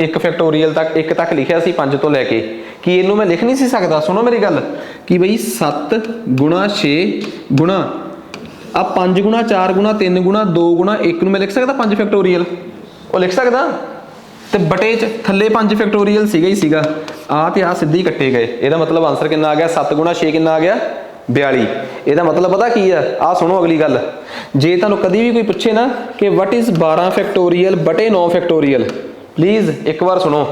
1 ਫੈਕਟੋਰੀਅਲ ਤੱਕ 1 ਤੱਕ ਲਿਖਿਆ ਸੀ 5 ਤੋਂ ਲੈ ਕੇ, ਕੀ ਇਹਨੂੰ ਮੈਂ ਲਿਖ ਨਹੀਂ ਸੀ ਸਕਦਾ? ਸੁਣੋ ਮੇਰੀ ਗੱਲ ਕਿ ਬਈ 7 ਗੁਣਾ 6 ਗੁਣਾ ਆ 5 ਗੁਣਾ 4 ਗੁਣਾ 3 ਗੁਣਾ 2 ਗੁਣਾ 1 ਨੂੰ ਮੈਂ ਲਿਖ ਸਕਦਾ 5 ਫੈਕਟੋਰੀਅਲ? ਉਹ ਲਿਖ ਸਕਦਾ। ਤੇ ਬਟੇ 'ਚ ਥੱਲੇ 5 ਫੈਕਟੋਰੀਅਲ ਸੀਗਾ ਹੀ ਸੀਗਾ, ਆ ਤੇ ਆ ਸਿੱਧੇ ਹੀ ਕੱਟੇ ਗਏ। ਇਹਦਾ ਮਤਲਬ ਆਨਸਰ ਕਿੰਨਾ ਆ ਗਿਆ? 7 ਗੁਣਾ 6 ਕਿੰਨਾ ਆ ਗਿਆ? 42। ਇਹਦਾ ਮਤਲਬ ਪਤਾ ਕੀ ਆ? ਆ ਸੁਣੋ ਅਗਲੀ ਗੱਲ, ਜੇ ਤੁਹਾਨੂੰ ਕਦੀ ਵੀ ਕੋਈ ਪੁੱਛੇ ਨਾ ਕਿ what is 12 factorial ਬਟੇ 9 factorial, please ਇੱਕ ਵਾਰ ਸੁਣੋ,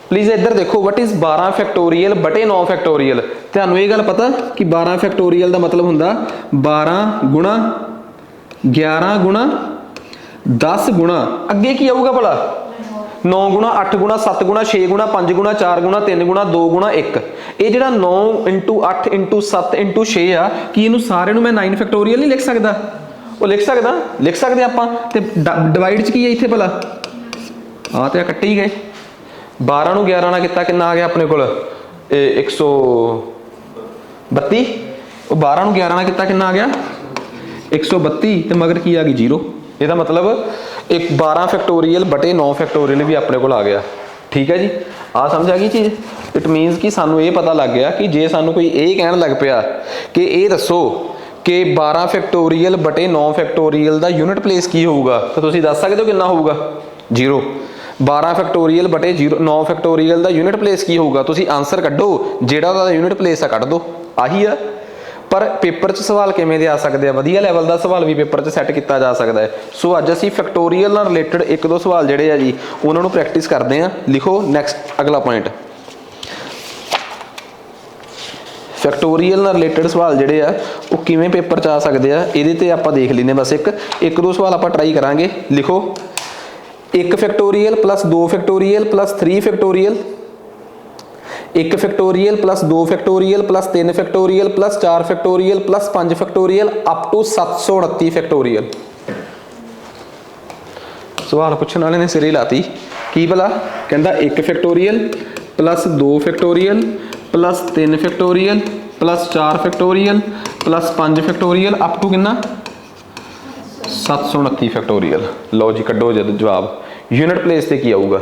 ਪਲੀਜ਼ ਇੱਧਰ ਦੇਖੋ, ਵਟ ਇਜ਼ 12 ਫੈਕਟੋਰੀਅਲ ਬਟੇ 9 ਫੈਕਟੋਰੀਅਲ। ਤੁਹਾਨੂੰ ਇਹ ਗੱਲ ਪਤਾ ਕਿ 12 ਫੈਕਟੋਰੀਅਲ ਦਾ ਮਤਲਬ ਹੁੰਦਾ 12 ਗੁਣਾ 11 ਗੁਣਾ 10 ਗੁਣਾ ਅੱਗੇ ਕੀ ਆਊਗਾ ਭਲਾ? 9 ਗੁਣਾ 8 ਗੁਣਾ 7 ਗੁਣਾ 6 ਗੁਣਾ 5 ਗੁਣਾ 4 ਗੁਣਾ 3 ਗੁਣਾ 2 ਗੁਣਾ 1। ਇਹ ਜਿਹੜਾ 9 × 8 × 7 × 6 ਆ, ਕੀ ਇਹਨੂੰ ਸਾਰੇ ਨੂੰ ਮੈਂ 9 ਫੈਕਟੋਰੀਅਲ ਨਹੀਂ ਲਿਖ ਸਕਦਾ? ਉਹ ਲਿਖ ਸਕਦਾ, ਲਿਖ ਸਕਦੇ ਆਪਾਂ। ਤੇ ਡਿਵਾਈਡ 'ਚ ਕੀ ਹੈ ਇੱਥੇ ਭਲਾ? ਆ ਤੇ ਆ ਕੱਟੇ ਹੀ ਗਏ। 12 ਨੂੰ 11 ਨਾਲ ਕੀਤਾ, ਕਿੰਨਾ ਆ ਗਿਆ ਆਪਣੇ ਕੋਲ? 132। ਉਹ 12 ਨੂੰ 11 ਨਾਲ ਕੀਤਾ, ਕਿੰਨਾ ਆ ਗਿਆ? 132। ਤੇ ਮਗਰ ਕੀ ਆ ਗਈ? 0। ਇਹਦਾ ਮਤਲਬ 12 ਫੈਕਟੋਰੀਅਲ ਬਟੇ 9 ਫੈਕਟੋਰੀਅਲ ਵੀ ਆਪਣੇ ਕੋਲ ਆ ਗਿਆ। ਠੀਕ ਹੈ ਜੀ, ਆ ਸਮਝ ਆ ਗਈ ਚੀਜ਼। ਇਟ ਮੀਨਸ ਕਿ ਸਾਨੂੰ ਇਹ ਪਤਾ ਲੱਗ ਗਿਆ ਕਿ ਜੇ ਸਾਨੂੰ ਕੋਈ ਇਹ ਕਹਿਣ ਲੱਗ ਪਿਆ ਕਿ ਇਹ ਦੱਸੋ ਕਿ 12 ਫੈਕਟੋਰੀਅਲ ਬਟੇ 9 ਫੈਕਟੋਰੀਅਲ ਦਾ ਯੂਨਿਟ ਪਲੇਸ ਕੀ ਹੋਊਗਾ, ਤਾਂ ਤੁਸੀਂ ਦੱਸ ਸਕਦੇ ਹੋ ਕਿੰਨਾ ਹੋਊਗਾ? 0। 12 ਫੈਕਟੋਰੀਅਲ ਬਟੇ 9 ਫੈਕਟੋਰੀਅਲ ਦਾ ਯੂਨਿਟ ਪਲੇਸ ਕੀ ਹੋਊਗਾ? ਤੁਸੀਂ ਆਨਸਰ ਕੱਢੋ, ਜਿਹੜਾ ਉਹਦਾ ਯੂਨਿਟ ਪਲੇਸ ਆ ਕੱਢ ਦਿਓ, ਆਹੀ ਆ। ਪਰ ਪੇਪਰ 'ਚ ਸਵਾਲ ਕਿਵੇਂ ਦੇ ਆ ਸਕਦੇ ਆ? ਵਧੀਆ ਲੈਵਲ ਦਾ ਸਵਾਲ ਵੀ ਪੇਪਰ 'ਚ ਸੈੱਟ ਕੀਤਾ ਜਾ ਸਕਦਾ ਹੈ। ਸੋ ਅੱਜ ਅਸੀਂ ਫੈਕਟੋਰੀਅਲ ਨਾਲ ਰਿਲੇਟਡ 1-2 ਸਵਾਲ ਜਿਹੜੇ ਆ ਜੀ ਉਹਨਾਂ ਨੂੰ ਪ੍ਰੈਕਟਿਸ ਕਰਦੇ ਆ। ਲਿਖੋ ਨੈਕਸਟ ਅਗਲਾ ਪੁਆਇੰਟ, ਫੈਕਟੋਰੀਅਲ ਨਾਲ ਰਿਲੇਟਡ ਸਵਾਲ ਜਿਹੜੇ ਆ ਉਹ ਕਿਵੇਂ ਪੇਪਰ 'ਚ ਆ ਸਕਦੇ ਆ, ਇਹਦੇ ਤੇ ਆਪਾਂ ਦੇਖ ਲੈਨੇ। ਬਸ 1-2 ਸਵਾਲ ਆਪਾਂ ਟਰਾਈ ਕਰਾਂਗੇ। ਲਿਖੋ 1 factorial plus 2 factorial plus 3 factorial, 1 factorial plus 2 factorial plus 3 factorial plus 4 factorial plus 5 factorial up to 729 factorial. ਸਵਾਲ ਪੁੱਛਣ ਵਾਲੇ ਨੇ ਸਿਰੇ ਲਾਤੀ। ਕੀ ਭਲਾ ਕਹਿੰਦਾ? 1 factorial plus 2 factorial plus 3 factorial plus 4 factorial plus 5 factorial up to ਕਿੰਨਾ? 729 ਫੈਕਟੋਰੀਅਲ। ਲਓ ਜੀ ਕੱਢੋ ਜਦ ਜਵਾਬ। ਯੂਨਿਟ ਪਲੇਸ ਤੇ ਕੀ ਆਊਗਾ?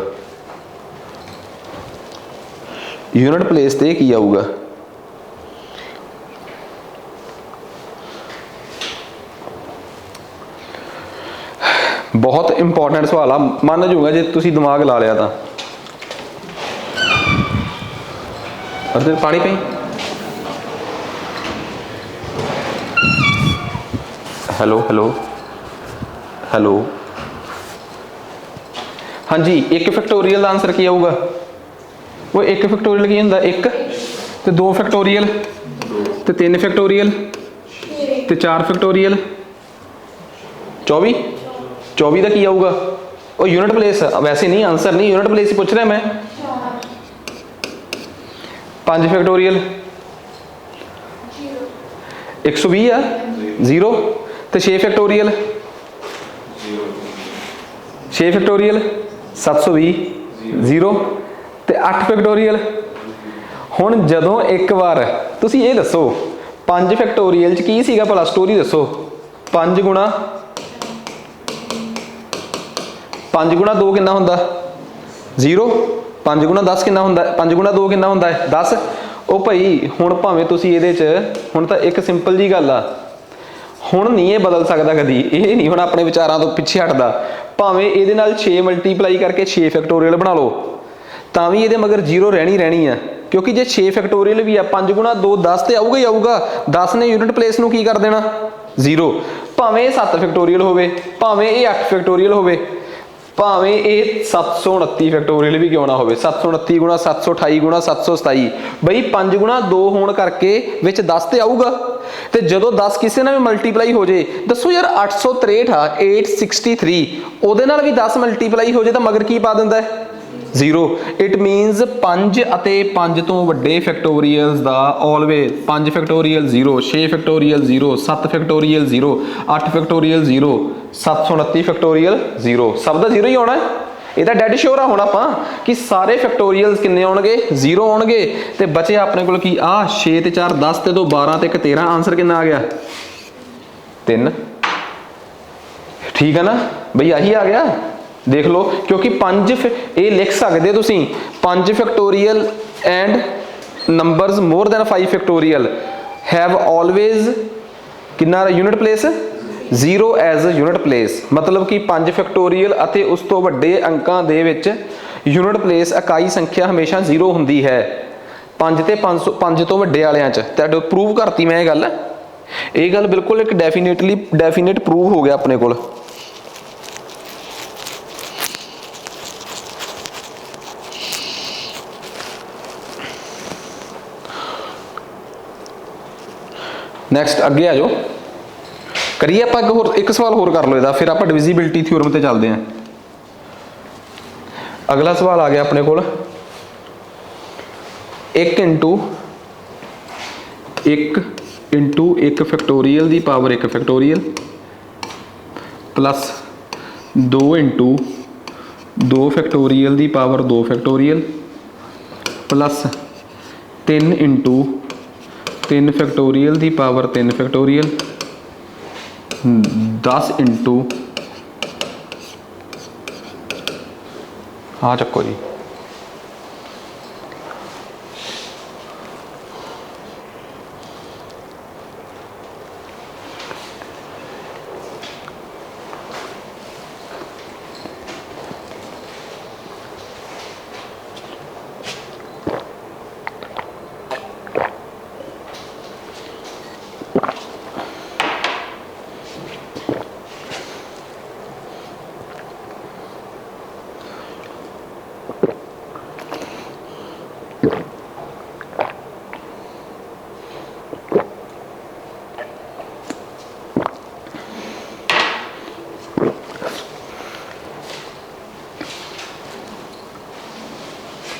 ਯੂਨਿਟ ਪਲੇਸ ਤੇ ਕੀ ਆਊਗਾ? ਬਹੁਤ ਇੰਪੋਰਟੈਂਟ ਸਵਾਲ ਆ, ਮੰਨ ਜੂਗਾ ਜੇ ਤੁਸੀਂ ਦਿਮਾਗ ਲਾ ਲਿਆ ਤਾਂ। ਅਰਜਨ ਪਾਣੀ ਪਈ। ਹੈਲੋ ਹੈਲੋ ਹੈਲੋ, ਹਾਂਜੀ 1 ਫੈਕਟੋਰੀਅਲ ਦਾ ਆਨਸਰ ਕੀ ਆਊਗਾ? ਉਹ 1 ਫੈਕਟੋਰੀਅਲ ਕੀ ਹੁੰਦਾ? 1 ਤੇ 2 ਫੈਕਟੋਰੀਅਲ ਤੇ 3 ਫੈਕਟੋਰੀਅਲ ਤੇ 4 ਫੈਕਟੋਰੀਅਲ 24। 24 ਦਾ ਕੀ ਆਊਗਾ? ਉਹ ਯੂਨਿਟ ਪਲੇਸ, ਵੈਸੇ ਨਹੀਂ ਆਨਸਰ ਨਹੀਂ, ਯੂਨਿਟ ਪਲੇਸ ਹੀ ਪੁੱਛ ਰਿਹਾ ਮੈਂ। 5 ਫੈਕਟੋਰੀਅਲ 120 ਆ, 0। ਤੇ 6 ਫੈਕਟੋਰੀਅਲ 6 ਫੈਕਟੋਰੀਅਲ 720, 0। ਤੇ 8 ਫੈਕਟੋਰੀਅਲ। ਹੁਣ ਜਦੋਂ ਇੱਕ ਵਾਰ ਤੁਸੀਂ ਇਹ ਦੱਸੋ 5 ਫੈਕਟੋਰੀਅਲ 'ਚ ਕੀ ਸੀਗਾ ਭਲਾ? ਸਟੋਰੀ ਦੱਸੋ। 5 ਗੁਣਾ 2 ਕਿੰਨਾ ਹੁੰਦਾ? 0। 5 ਗੁਣਾ 10 ਕਿੰਨਾ ਹੁੰਦਾ? 5 ਗੁਣਾ 2 ਕਿੰਨਾ ਹੁੰਦਾ ਹੈ? 10। ਉਹ ਭਾਈ ਹੁਣ ਭਾਵੇਂ ਤੁਸੀਂ ਇਹਦੇ 'ਚ, ਹੁਣ ਤਾਂ ਇੱਕ ਸਿੰਪਲ ਜੀ ਗੱਲ ਆ, ਹੁਣ ਨਹੀਂ ਇਹ ਬਦਲ ਸਕਦਾ ਕਦੀ, ਇਹ ਨਹੀਂ ਹੁਣ ਆਪਣੇ ਵਿਚਾਰਾਂ ਤੋਂ ਪਿੱਛੇ ਹਟਦਾ। ਭਾਵੇਂ ਇਹਦੇ ਨਾਲ 6 ਮਲਟੀਪਲਾਈ ਕਰਕੇ 6 ਫੈਕਟੋਰੀਅਲ ਬਣਾ ਲਓ ਤਾਂ ਵੀ ਇਹਦੇ ਮਗਰ 0 ਰਹਿਣੀ ਆ, ਕਿਉਂਕਿ ਜੇ 6 ਫੈਕਟੋਰੀਅਲ ਵੀ ਆ 5 ਗੁਣਾ 2 10 ਤੇ ਆਊਗਾ ਹੀ ਆਊਗਾ। 10 ਨੇ ਯੂਨਿਟ ਪਲੇਸ ਨੂੰ ਕੀ ਕਰ ਦੇਣਾ? 0। ਭਾਵੇਂ ਇਹ 7 ਫੈਕਟੋਰੀਅਲ ਹੋਵੇ, ਭਾਵੇਂ ਇਹ 8 ਫੈਕਟੋਰੀਅਲ ਹੋਵੇ, ਭਾਵੇਂ ਇਹ 729 ਫੈਕਟੋਰੀਅਲ ਵੀ ਕਿਉਂ ਨਾ ਹੋਵੇ। 729 ਗੁਣਾ 728 ਗੁਣਾ 727, ਬਈ 5 ਗੁਣਾ 2 ਹੋਣ ਕਰਕੇ ਵਿੱਚ 10 ਤੇ ਆਊਗਾ। ਤੇ ਜਦੋਂ 10 ਕਿਸੇ ਨਾਲ ਵੀ ਮਲਟੀਪਲਾਈ ਹੋ ਜੇ, ਦੱਸੋ ਯਾਰ 863 ਆ, 863, ਉਹਦੇ ਨਾਲ ਵੀ 10 ਮਲਟੀਪਲਾਈ ਹੋ ਜੇ ਤਾਂ ਮਗਰ ਕੀ ਪਾ ਦਿੰਦਾ ਹੈ? 0। ਇਟ ਮੀਨਸ 5 ਅਤੇ 5 ਤੋਂ ਵੱਡੇ ਫੈਕਟੋਰੀਅਲਸ ਦਾ always 5 factorial 0, 6 factorial 0, 7 factorial 0, 8 factorial 0, 729 factorial 0, ਸਭ ਦਾ 0 ਹੀ ਆਉਣਾ ਹੈ। ਇਹਦਾ ਡੈਡ ਸ਼ੋਰ ਆ ਹੁਣ ਆਪਾਂ ਕਿ ਸਾਰੇ ਫੈਕਟੋਰੀਅਲਸ ਕਿੰਨੇ ਆਉਣਗੇ 0 ਆਉਣਗੇ ਤੇ ਬਚੇ ਆਪਣੇ ਕੋਲ ਕੀ ਆ 6 ਤੇ 4 10 ਤੇ 2 12 ਤੇ 1 13 ਆਨਸਰ ਕਿੰਨਾ ਆ ਗਿਆ 3 ਠੀਕ ਹੈ ਨਾ ਬਈ ਆਹੀ ਆ ਗਿਆ ਦੇਖ ਲਓ ਕਿਉਂਕਿ 5 ਇਹ ਲਿਖ ਸਕਦੇ ਤੁਸੀਂ 5 factorial and numbers more than 5 factorial have always ਕਿੰਨਾ unit place 0 as a unit place मतलब कि 5 ਫੈਕਟੋਰੀਅਲ ਅਤੇ ਉਸ ਤੋਂ ਵੱਡੇ ਅੰਕਾਂ ਦੇ ਵਿੱਚ ਯੂਨਿਟ ਪਲੇਸ ਇਕਾਈ ਸੰਖਿਆ ਹਮੇਸ਼ਾ 0 ਹੁੰਦੀ ਹੈ 5 ਤੇ 5 ਤੋਂ ਵੱਡੇ ਵਾਲਿਆਂ 'ਚ ਤੁਹਾਡੇ ਪ੍ਰੂਵ ਕਰਤੀ ਮੈਂ ਇਹ ਗੱਲ ਬਿਲਕੁਲ ਇੱਕ ਡੈਫੀਨੇਟ ਪ੍ਰੂਵ ਹੋ ਗਿਆ ਆਪਣੇ ਕੋਲ ਨੈਕਸਟ ਅੱਗੇ ਆ ਜਾਓ ਕਰੀਏ ਆਪਾਂ ਇੱਕ ਸਵਾਲ ਹੋਰ ਕਰ ਲਓ ਇਹਦਾ ਫਿਰ ਆਪਾਂ ਡਿਵੀਜ਼ੀਬਿਲਟੀ ਥਿਓਰਮ ਤੇ ਚੱਲਦੇ ਹਾਂ ਅਗਲਾ ਸਵਾਲ ਆ ਗਿਆ ਆਪਣੇ ਕੋਲ 1 ਇੰਟੂ 1 ਫੈਕਟੋਰੀਅਲ ਦੀ power 1 factorial plus 2 into 2 factorial ਦੀ power 2 factorial plus 3 into 3 factorial ਦੀ ਪਾਵਰ 3 ਫੈਕਟੋਰੀਅਲ 10 ਇੰਟੂ ਹਾਂ ਚੱਕੋ ਜੀ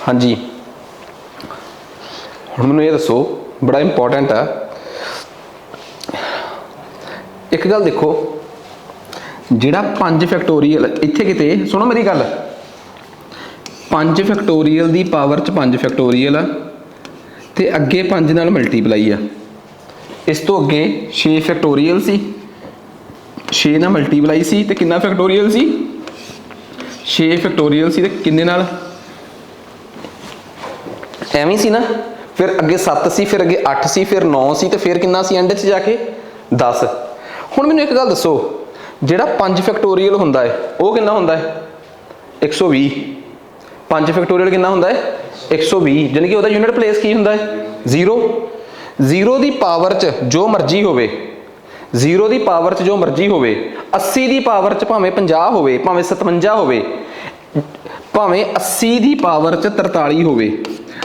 हाँ जी हुण मैनूं ये दसो बड़ा इंपॉर्टेंट है एक गल देखो जिहड़ा 5 फैक्टोरीयल इत्थे किते सुनो मेरी गल 5 फैक्टोरीयल दी पावर च 5 फैक्टोरीयल आ ते अगे 5 नाल मल्टीप्लाई आ इस तो अगे 6 फैक्टोरीयल सी 6 नाल मल्टीप्लाई सी ते कितना फैक्टोरीयल सी 6 फैक्टोरीयल सी ते किन्ने नाल ਐਵੇਂ ਸੀ ਨਾ ਫਿਰ ਅੱਗੇ 7 ਸੀ ਫਿਰ ਅੱਗੇ 8 ਸੀ ਫਿਰ 9 ਸੀ ਤੇ ਫਿਰ ਕਿੰਨਾ ਸੀ ਐਂਡ 'ਚ ਜਾ ਕੇ 10 ਹੁਣ ਮੈਨੂੰ ਇੱਕ ਗੱਲ ਦੱਸੋ ਜਿਹੜਾ 5 ਫੈਕਟੋਰੀਅਲ ਹੁੰਦਾ ਹੈ ਉਹ ਕਿੰਨਾ ਹੁੰਦਾ ਹੈ 120 5 ਫੈਕਟੋਰੀਅਲ ਕਿੰਨਾ ਹੁੰਦਾ ਹੈ 120 ਯਾਨੀ ਕਿ ਉਹਦਾ ਯੂਨਿਟ ਪਲੇਸ ਕੀ ਹੁੰਦਾ ਹੈ 0 ਦੀ ਪਾਵਰ 'ਚ ਜੋ ਮਰਜ਼ੀ ਹੋਵੇ 0 ਦੀ ਪਾਵਰ 'ਚ ਜੋ ਮਰਜ਼ੀ ਹੋਵੇ 80 ਦੀ ਪਾਵਰ 'ਚ ਭਾਵੇਂ 50 ਹੋਵੇ ਭਾਵੇਂ 57 ਹੋਵੇ ਭਾਵੇਂ 80 ਦੀ ਪਾਵਰ 'ਚ 43 ਹੋਵੇ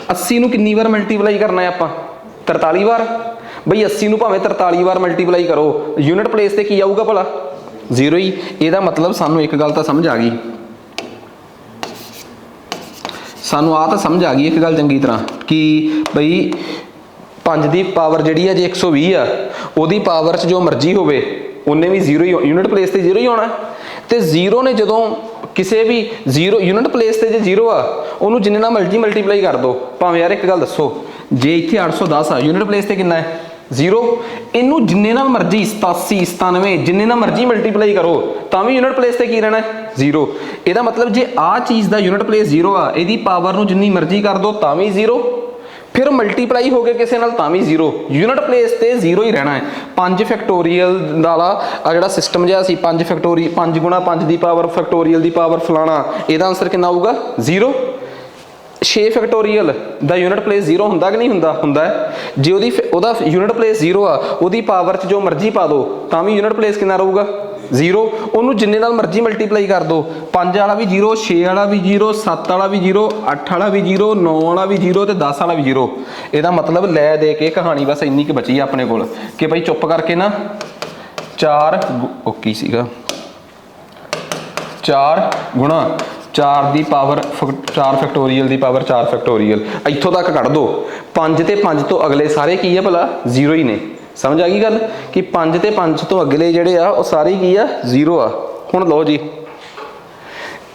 80 ਨੂੰ ਕਿੰਨੀ ਵਾਰ ਮਲਟੀਪਲਾਈ ਕਰਨਾ ਹੈ ਆਪਾਂ 43 ਵਾਰ ਬਈ 80 ਨੂੰ ਭਾਵੇਂ 43 ਵਾਰ ਮਲਟੀਪਲਾਈ ਕਰੋ ਯੂਨਿਟ ਪਲੇਸ ਤੇ ਕੀ ਆਊਗਾ ਭਲਾ 0 ਹੀ ਇਹਦਾ ਮਤਲਬ ਸਾਨੂੰ ਇੱਕ ਗੱਲ ਤਾਂ ਸਮਝ ਆ ਗਈ ਸਾਨੂੰ ਆ ਤਾਂ ਸਮਝ ਆ ਗਈ ਇੱਕ ਗੱਲ ਚੰਗੀ ਤਰ੍ਹਾਂ ਕਿ ਬਈ 5 ਦੀ ਪਾਵਰ ਜਿਹੜੀ ਹੈ ਜੇ 120 ਆ ਉਹਦੀ ਪਾਵਰ 'ਚ ਜੋ ਮਰਜ਼ੀ ਹੋਵੇ ਉਹਨੇ ਵੀ 0 ਹੀ ਯੂਨਿਟ ਪਲੇਸ ਤੇ 0 ਹੀ ਆਉਣਾ ਤੇ 0 ਨੇ ਜਦੋਂ ਕਿਸੇ ਵੀ 0 ਯੂਨਿਟ ਪਲੇਸ ਤੇ ਜੇ 0 ਆ ਉਹਨੂੰ ਜਿੰਨੇ ਨਾਲ ਮਰਜ਼ੀ ਮਲਟੀਪਲਾਈ ਕਰ ਦੋ ਭਾਵੇਂ ਯਾਰ ਇੱਕ ਗੱਲ ਦੱਸੋ ਜੇ ਇੱਥੇ 810 ਆ ਯੂਨਿਟ ਪਲੇਸ ਤੇ ਕਿੰਨਾ ਹੈ 0 ਇਹਨੂੰ ਜਿੰਨੇ ਨਾਲ ਮਰਜ਼ੀ 87 97 ਜਿੰਨੇ ਨਾਲ ਮਰਜ਼ੀ ਮਲਟੀਪਲਾਈ ਕਰੋ ਤਾਂ ਵੀ ਯੂਨਿਟ ਪਲੇਸ ਤੇ ਕੀ ਰਹਿਣਾ 0 ਇਹਦਾ ਮਤਲਬ ਜੇ ਆ ਚੀਜ਼ ਦਾ ਯੂਨਿਟ ਪਲੇਸ 0 ਆ ਇਹਦੀ ਪਾਵਰ ਨੂੰ ਜਿੰਨੀ ਮਰਜ਼ੀ ਕਰ ਦੋ ਤਾਂ ਵੀ 0 ਫਿਰ ਮਲਟੀਪਲਾਈ ਹੋ ਕੇ ਕਿਸੇ ਨਾਲ ਤਾਂ ਵੀ 0 ਯੂਨਿਟ ਪਲੇਸ ਤੇ 0 ਹੀ ਰਹਿਣਾ ਹੈ 5 ਫੈਕਟੋਰੀਅਲ ਵਾਲਾ ਆ ਜਿਹੜਾ ਸਿਸਟਮ ਜਿਹਾ ਸੀ 5 ਗੁਣਾ 5 ਦੀ ਪਾਵਰ ਫੈਕਟੋਰੀਅਲ ਦੀ ਪਾਵਰ ਫਲਾਣਾ ਇਹਦਾ ਆਨਸਰ ਕਿੰਨਾ ਆਊਗਾ 0 6 ਫੈਕਟੋਰੀਅਲ ਦਾ ਯੂਨਿਟ ਪਲੇਸ 0 ਹੁੰਦਾ ਕਿ ਨਹੀਂ ਹੁੰਦਾ ਹੈ ਜੇ ਉਹਦਾ ਯੂਨਿਟ ਪਲੇਸ 0 ਆ ਉਹਦੀ ਪਾਵਰ 'ਚ ਜੋ ਮਰਜ਼ੀ ਪਾ ਦਿਓ ਤਾਂ ਵੀ ਯੂਨਿਟ ਪਲੇਸ ਕਿੰਨਾ ਰਹੂਗਾ 0 ਉਹਨੂੰ ਜਿੰਨੇ ਨਾਲ ਮਰਜ਼ੀ ਮਲਟੀਪਲਾਈ ਕਰ ਦਿਓ 5 ਵਾਲਾ ਵੀ 0 6 ਵਾਲਾ ਵੀ 0 7 ਵਾਲਾ ਵੀ 0 8 ਵਾਲਾ ਵੀ 0 9 ਵਾਲਾ ਵੀ 0 ਤੇ 10 ਵਾਲਾ ਵੀ 0 ਇਹਦਾ ਮਤਲਬ ਲੈ ਦੇ ਕੇ ਕਹਾਣੀ ਬਸ ਇੰਨੀ ਕੁ ਬਚੀ ਆਪਣੇ ਕੋਲ ਕਿ ਭਾਈ ਚੁੱਪ ਕਰਕੇ ਨਾ 4 ਓਕੇ ਸੀਗਾ 4 ਗੁਣਾ 4 ਦੀ ਪਾਵਰ 4 ਫੈਕਟੋਰੀਅਲ ਦੀ ਪਾਵਰ 4 ਫੈਕਟੋਰੀਅਲ ਇੱਥੋਂ ਤੱਕ ਕੱਢ ਦੋ 5 ਤੇ 5 ਤੋਂ ਅਗਲੇ ਸਾਰੇ ਕੀ ਆ ਭਲਾ 0 ਹੀ ਨੇ ਸਮਝ ਆ ਗਈ ਗੱਲ ਕਿ 5 ਤੇ 5 ਤੋਂ ਅਗਲੇ ਜਿਹੜੇ ਆ ਉਹ ਸਾਰੇ ਕੀ ਆ 0 ਆ ਹੁਣ ਲਓ ਜੀ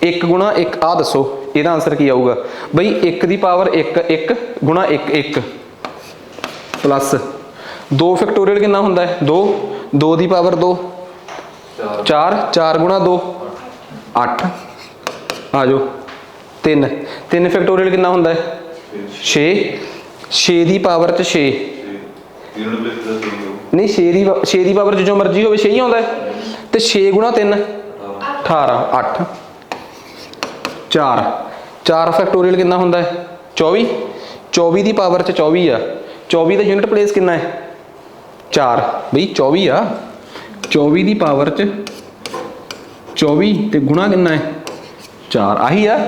1 ਗੁਣਾ 1 ਆ ਦੱਸੋ ਇਹਦਾ ਆਨਸਰ ਕੀ ਆਊਗਾ ਬਈ 1 ਦੀ ਪਾਵਰ 1 1 ਗੁਣਾ 1 1 ਪਲੱਸ 2 ਫੈਕਟੋਰੀਅਲ ਕਿੰਨਾ ਹੁੰਦਾ ਹੈ 2 2 ਦੀ ਪਾਵਰ 2 4 4 ਗੁਣਾ 2 8 ਆ ਜਾਓ 3 3 ਫੈਕਟੋਰੀਅਲ ਕਿੰਨਾ ਹੁੰਦਾ ਹੈ 6 6 ਦੀ ਪਾਵਰ ਚ 6 ਨਹੀਂ 6 ਦੀ ਪਾਵਰ ਜੋ ਮਰਜ਼ੀ ਹੋਵੇ 6 ਹੀ ਆਉਂਦਾ ਹੈ ਤੇ 6 ਗੁਣਾ 3 18 8 4 4 ਫੈਕਟੋਰੀਅਲ ਕਿੰਨਾ ਹੁੰਦਾ ਹੈ 24 24 ਦੀ ਪਾਵਰ ਚ 24 ਆ 24 ਦਾ ਯੂਨਿਟ ਪਲੇਸ ਕਿੰਨਾ ਹੈ 4 ਬਈ 24 ਆ 24 ਦੀ ਪਾਵਰ ਚ 24 ਤੇ ਗੁਣਾ ਕਿੰਨਾ ਹੈ 4 ਆਹੀ ਆ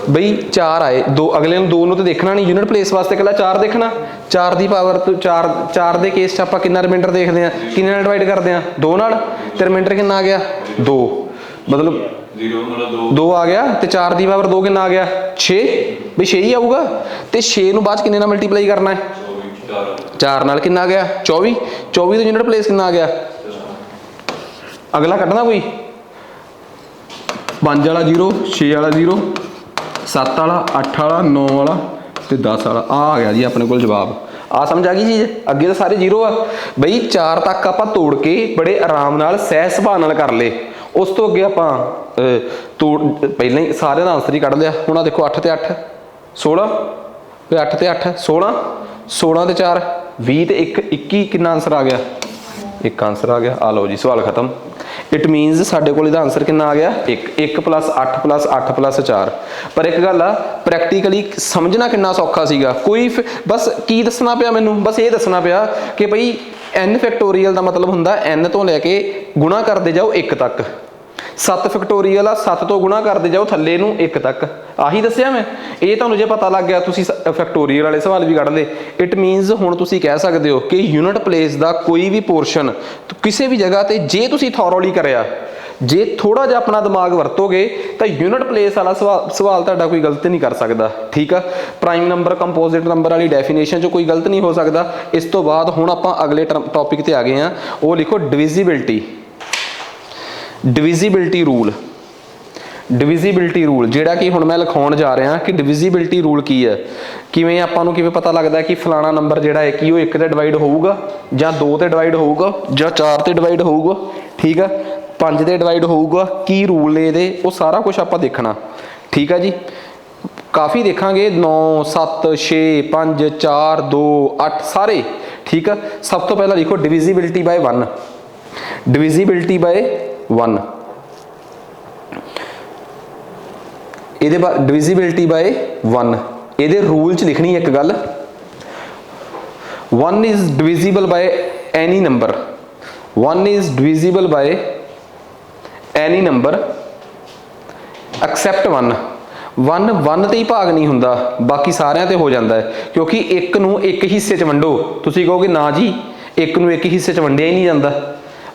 ਬਈ 4 ਆਏ ਦੋ ਅਗਲੇ ਨੂੰ 2 ਨੂੰ ਤਾਂ ਦੇਖਣਾ ਨਹੀਂ ਯੂਨਿਟ ਪਲੇਸ ਵਾਸਤੇ ਇਕੱਲਾ 4 ਦੇਖਣਾ 4 ਦੀ ਪਾਵਰ ਤੋਂ 4 ਦੇ ਕੇਸ 'ਚ ਆਪਾਂ ਕਿੰਨਾ ਰਿਮਾਈਂਡਰ ਦੇਖਦੇ ਆ ਕਿੰਨੇ ਨਾਲ ਡਿਵਾਈਡ ਕਰਦੇ ਆ 2 ਨਾਲ ਤੇ ਰਿਮਾਈਂਡਰ ਕਿੰਨਾ ਆ ਗਿਆ 2 ਮਤਲਬ 2 ਆ ਗਿਆ ਤੇ 4 ਦੀ ਪਾਵਰ 2 ਕਿੰਨਾ ਆ ਗਿਆ 6 ਬਈ 6 ਹੀ ਆਊਗਾ ਤੇ 6 ਨੂੰ ਬਾਅਦ 'ਚ ਕਿੰਨੇ ਨਾਲ ਮਲਟੀਪਲਾਈ ਕਰਨਾ ਹੈ 4 ਨਾਲ ਕਿੰਨਾ ਆ ਗਿਆ 24 24 ਦਾ ਯੂਨਿਟ ਪਲੇਸ ਕਿੰਨਾ ਆ ਗਿਆ ਅਗਲਾ ਕੱਢਣਾ ਕੋਈ 5 ਵਾਲਾ 0 6 ਵਾਲਾ 0 7 ਵਾਲਾ 8 ਵਾਲਾ 9 ਵਾਲਾ ਤੇ 10 ਵਾਲਾ ਆ ਗਿਆ ਜੀ ਆਪਣੇ ਕੋਲ ਜਵਾਬ ਆ ਸਮਝ ਆ ਗਈ ਚੀਜ਼ ਅੱਗੇ ਤਾਂ ਸਾਰੇ 0 ਆ ਬਈ 4 ਤੱਕ ਆਪਾਂ ਤੋੜ ਕੇ ਬੜੇ ਆਰਾਮ ਨਾਲ ਸਹਿਜ ਸੁਭਾਅ ਨਾਲ ਕਰ ਲਏ ਉਸ ਤੋਂ ਅੱਗੇ ਆਪਾਂ ਤੋੜ ਪਹਿਲਾਂ ਹੀ ਸਾਰਿਆਂ ਦਾ ਆਨਸਰ ਹੀ ਕੱਢ ਲਿਆ ਹੁਣ ਆ ਦੇਖੋ 8 ਤੇ 8 16 ਤੇ 8 ਤੇ 8 16 16 ਤੇ 4 20 ਤੇ 1 21 ਕਿੰਨਾ ਆਨਸਰ ਆ ਗਿਆ ਇੱਕ ਆਨਸਰ ਆ ਗਿਆ ਆ ਲਓ ਜੀ ਸਵਾਲ ਖਤਮ ਇਟ ਮੀਨਸ ਸਾਡੇ ਕੋਲ ਇਹਦਾ ਆਨਸਰ ਕਿੰਨਾ ਆ ਗਿਆ 1 1 + 8 + 8 + 4 ਪਰ ਇੱਕ ਗੱਲ ਆ ਪ੍ਰੈਕਟੀਕਲੀ ਸਮਝਣਾ ਕਿੰਨਾ ਸੌਖਾ ਸੀਗਾ ਕੋਈ ਬਸ ਕੀ ਦੱਸਣਾ ਪਿਆ ਮੈਨੂੰ ਬਸ ਇਹ ਦੱਸਣਾ ਪਿਆ ਕਿ ਭਈ n ਫੈਕਟੋਰੀਅਲ ਦਾ ਮਤਲਬ ਹੁੰਦਾ n ਤੋਂ ਲੈ ਕੇ ਗੁਣਾ ਕਰਦੇ ਜਾਓ 1 ਤੱਕ 7 ਫੈਕਟੋਰੀਅਲ ਆ 7 ਤੋਂ ਗੁਣਾ ਕਰਦੇ ਜਾਓ ਥੱਲੇ ਨੂੰ 1 ਤੱਕ ਆਹੀ ਦੱਸਿਆ ਮੈਂ ਇਹ ਤੁਹਾਨੂੰ ਜੇ ਪਤਾ ਲੱਗ ਗਿਆ ਤੁਸੀਂ ਫੈਕਟੋਰੀਅਲ ਵਾਲੇ ਸਵਾਲ ਵੀ ਕੱਢ ਲਏ ਇਟ ਮੀਨਸ ਹੁਣ ਤੁਸੀਂ ਕਹਿ ਸਕਦੇ ਹੋ ਕਿ ਯੂਨਿਟ ਪਲੇਸ ਦਾ ਕੋਈ ਵੀ ਪੋਰਸ਼ਨ ਕਿਸੇ ਵੀ ਜਗ੍ਹਾ ਤੇ ਜੇ ਤੁਸੀਂ ਥੋਰੋਲੀ ਕਰਿਆ ਜੇ ਥੋੜਾ ਜਿਹਾ ਆਪਣਾ ਦਿਮਾਗ ਵਰਤੋਗੇ ਤਾਂ ਯੂਨਿਟ ਪਲੇਸ ਵਾਲਾ ਸਵਾਲ ਤੁਹਾਡਾ ਕੋਈ ਗਲਤ ਨਹੀਂ ਕਰ ਸਕਦਾ ਠੀਕ ਆ ਪ੍ਰਾਈਮ ਨੰਬਰ ਕੰਪੋਜ਼ਿਟ ਨੰਬਰ ਵਾਲੀ ਡੈਫੀਨੇਸ਼ਨ 'ਚ ਕੋਈ ਗਲਤ ਨਹੀਂ ਹੋ ਸਕਦਾ ਇਸ ਤੋਂ ਬਾਅਦ ਹੁਣ ਆਪਾਂ ਅਗਲੇ ਟੌਪਿਕ ਤੇ ਆ ਗਏ ਆ ਉਹ ਲਿਖੋ ਡਿਵੀਜ਼ੀਬਿਲਟੀ ਡਿਵੀਜ਼ੀਬਿਲਟੀ ਰੂਲ ਜਿਹੜਾ ਕਿ ਹੁਣ ਮੈਂ ਲਿਖਾਉਣ ਜਾ ਰਿਹਾ ਕਿ ਡਿਵੀਜ਼ੀਬਿਲਟੀ ਰੂਲ ਕੀ ਹੈ ਕਿਵੇਂ ਆਪਾਂ ਨੂੰ ਕਿਵੇਂ ਪਤਾ ਲੱਗਦਾ ਕਿ ਫਲਾਣਾ ਨੰਬਰ ਜਿਹੜਾ ਹੈ ਕਿ ਉਹ 1 ਤੇ ਡਿਵਾਈਡ ਹੋਊਗਾ ਜਾਂ 2 ਤੇ ਡਿਵਾਈਡ ਹੋਊਗਾ ਜਾਂ 4 ਤੇ ਡਿਵਾਈਡ ਹੋਊਗਾ ਠੀਕ ਆ 5 ਤੇ ਡਿਵਾਈਡ ਹੋਊਗਾ ਕੀ ਰੂਲ ਨੇ ਇਹਦੇ ਉਹ ਸਾਰਾ ਕੁਝ ਆਪਾਂ ਦੇਖਣਾ ਠੀਕ ਆ ਜੀ ਕਾਫੀ ਦੇਖਾਂਗੇ 9 7 6 5 4 2 8 ਸਾਰੇ ਠੀਕ ਆ ਸਭ ਤੋਂ ਪਹਿਲਾਂ ਲਿਖੋ ਡਿਵੀਜ਼ੀਬਿਲਟੀ ਬਾਈ 1 ਡਿਵੀਜ਼ੀਬਿਲਟੀ ਬਾਈ 1 ਇਹਦੇ ਬਾਅਦ ਡਿਵੀਜ਼ੀਬਿਲਟੀ ਬਾਈ 1 ਇਹਦੇ ਰੂਲ 'ਚ ਲਿਖਣੀ ਇੱਕ ਗੱਲ 1 is divisible by any number 1 is divisible by any number except 1 ਤੇ ਹੀ ਭਾਗ ਨਹੀਂ ਹੁੰਦਾ ਬਾਕੀ ਸਾਰਿਆਂ ਤੇ ਹੋ ਜਾਂਦਾ ਹੈ ਕਿਉਂਕਿ ਇੱਕ ਨੂੰ ਇੱਕ ਹਿੱਸੇ 'ਚ ਵੰਡੋ ਤੁਸੀਂ ਕਹੋਗੇ ਨਾ ਜੀ ਇੱਕ ਨੂੰ ਇੱਕ ਹਿੱਸੇ 'ਚ ਵੰਡਿਆ ਹੀ ਨਹੀਂ ਜਾਂਦਾ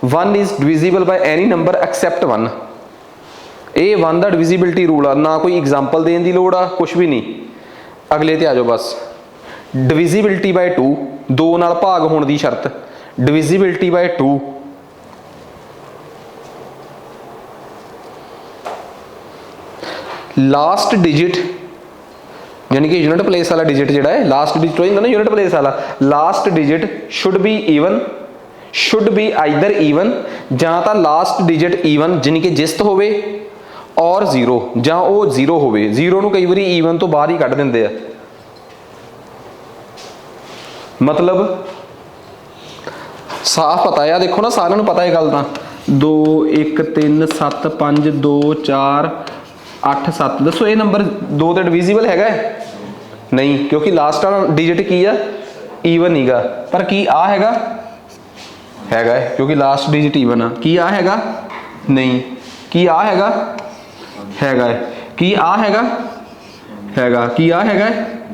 1 is divisible by any number except 1 ਇਹ 1 ਦਾ ਡਿਵੀਜ਼ੀਬਿਲਟੀ ਰੂਲ ਆ ਨਾ ਕੋਈ ਐਗਜ਼ਾਮਪਲ ਦੇਣ ਦੀ ਲੋੜ ਆ ਕੁਝ ਵੀ ਨਹੀਂ ਅਗਲੇ ਤੇ ਆ ਜਾਓ ਬਸ ਡਿਵੀਜ਼ੀਬਿਲਟੀ ਬਾਈ 2 2 ਨਾਲ ਭਾਗ ਹੋਣ ਦੀ ਸ਼ਰਤ ਡਿਵੀਜ਼ੀਬਿਲਟੀ ਬਾਈ 2 ਲਾਸਟ ਡਿਜਿਟ यानी कि यूनिट प्लेस वाला डिजिट ਜਿਹੜਾ ਹੈ ਲਾਸਟ ਡਿਜਿਟ ਹੋਈ ਹੁੰਦਾ ਨਾ यूनिट प्लेस वाला last digit should be even should be either even ਜਾਂ ਤਾਂ ਲਾਸਟ ਡਿਜਿਟ ਈਵਨ ਜਾਨੀ ਕਿ ਜਿਸਤ ਹੋਵੇ ਔਰ 0 ਜਾਂ ਉਹ 0 ਹੋਵੇ 0 ਨੂੰ ਕਈ ਵਾਰੀ ਈਵਨ ਤੋਂ ਬਾਹਰ ਹੀ ਕੱਢ ਦਿੰਦੇ ਆ मतलब ਸਾਫ਼ ਪਤਾ ਆ ਦੇਖੋ ਨਾ ਸਾਰਿਆਂ ਨੂੰ ਪਤਾ ਇਹ ਗੱਲ ਤਾਂ 2 1 3 7 5 2 4 8 7 ਦੱਸੋ ਇਹ ਨੰਬਰ 2 ਤੇ ਡਿਵੀਜ਼ੀਬਲ ਹੈਗਾ ਨਹੀਂ ਕਿਉਂਕਿ ਲਾਸਟ ਵਾਲਾ ਡਿਜਿਟ ਕੀ ਆ ਈਵਨ ਹੀਗਾ ਪਰ ਕੀ ਆ ਹੈਗਾ क्योंकि लास्ट डिजिट ईवन आ की आ हैगा नहीं की आ हैगा की आ हैगा की आ हैगा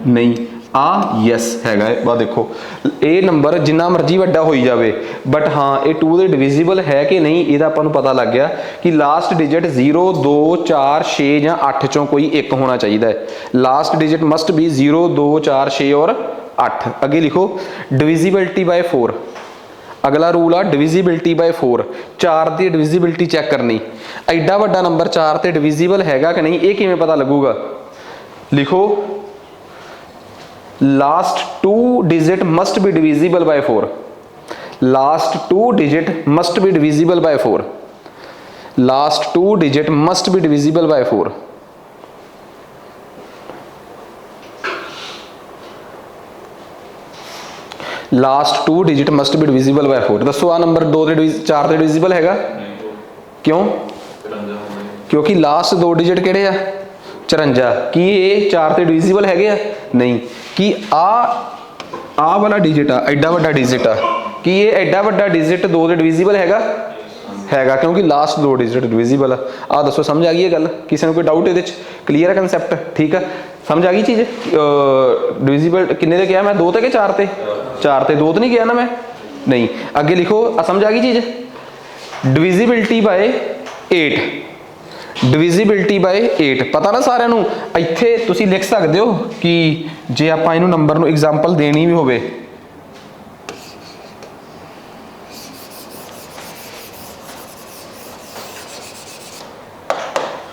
नहीं आ यस हैगा वा देखो ये नंबर जिन्ना मर्जी वड्डा होई जावे बट हाँ ये 2 दे डिविजिबल है कि नहीं इहदा आपां नूं पता लग गया कि लास्ट डिजिट 0 2 4 6 ਜਾਂ 8 ਚੋਂ ਕੋਈ ਇੱਕ ਹੋਣਾ ਚਾਹੀਦਾ है लास्ट डिजिट मस्ट बी 0 2 4 6 और 8 ਅੱਗੇ ਲਿਖੋ डिविजिबिलिटी बाय 4 अगला रूल आ डिविजिबिलिटी बाय 4, 4 की डिविजिबिलिटी चैक करनी। एडा वड्डा नंबर 4 ते डिविजिबल हैगा कि नहीं, ये किवें पता लगूगा? लिखो last 2 digit must be divisible by 4, last 2 digit must be divisible by 4, last 2 digit must be divisible by 4। Last 2 digit must be divisible by 4। दसो आ नंबर 2 ते 4 ते डिविजिबल हैगा? क्यों? क्योंकि लास्ट 2 डिजिट किहड़े आ? 54। की ये 4 ते डिविजिबल हैगे आ? नहीं। कि आ वाला डिजिट आ एडा वड्डा डिजिट आ, कि ये एडा वड्डा डिजिट 2 ते डिविजिबल हैगा? हैगा, क्योंकि लास्ट 2 डिजिट डिविजिबल आ। दसो समझ आ गई है गल? किसी कोई डाउट ये? क्लीयर है कंसैप्ट? ठीक है, समझ आ गई चीज़? डिविजिबल किन्ने दे गया मैं? 2 ते कि 4 ते? 4 ते 2 तो नहीं गया ना मैं? नहीं। अगे लिखो, समझ आ गई चीज़? डिविजिबिलिटी बाय 8, डिविजिबिलिटी बाय 8 पता ना सारिਆਂ ਨੂੰ? ਇੱਥੇ ਤੁਸੀਂ ਲਿਖ ਸਕਦੇ ਹੋ कि ਜੇ ਆਪਾਂ ਇਹਨੂੰ ਨੰਬਰ ਨੂੰ ਐਗਜ਼ਾਮਪਲ ਦੇਣੀ ਵੀ ਹੋਵੇ,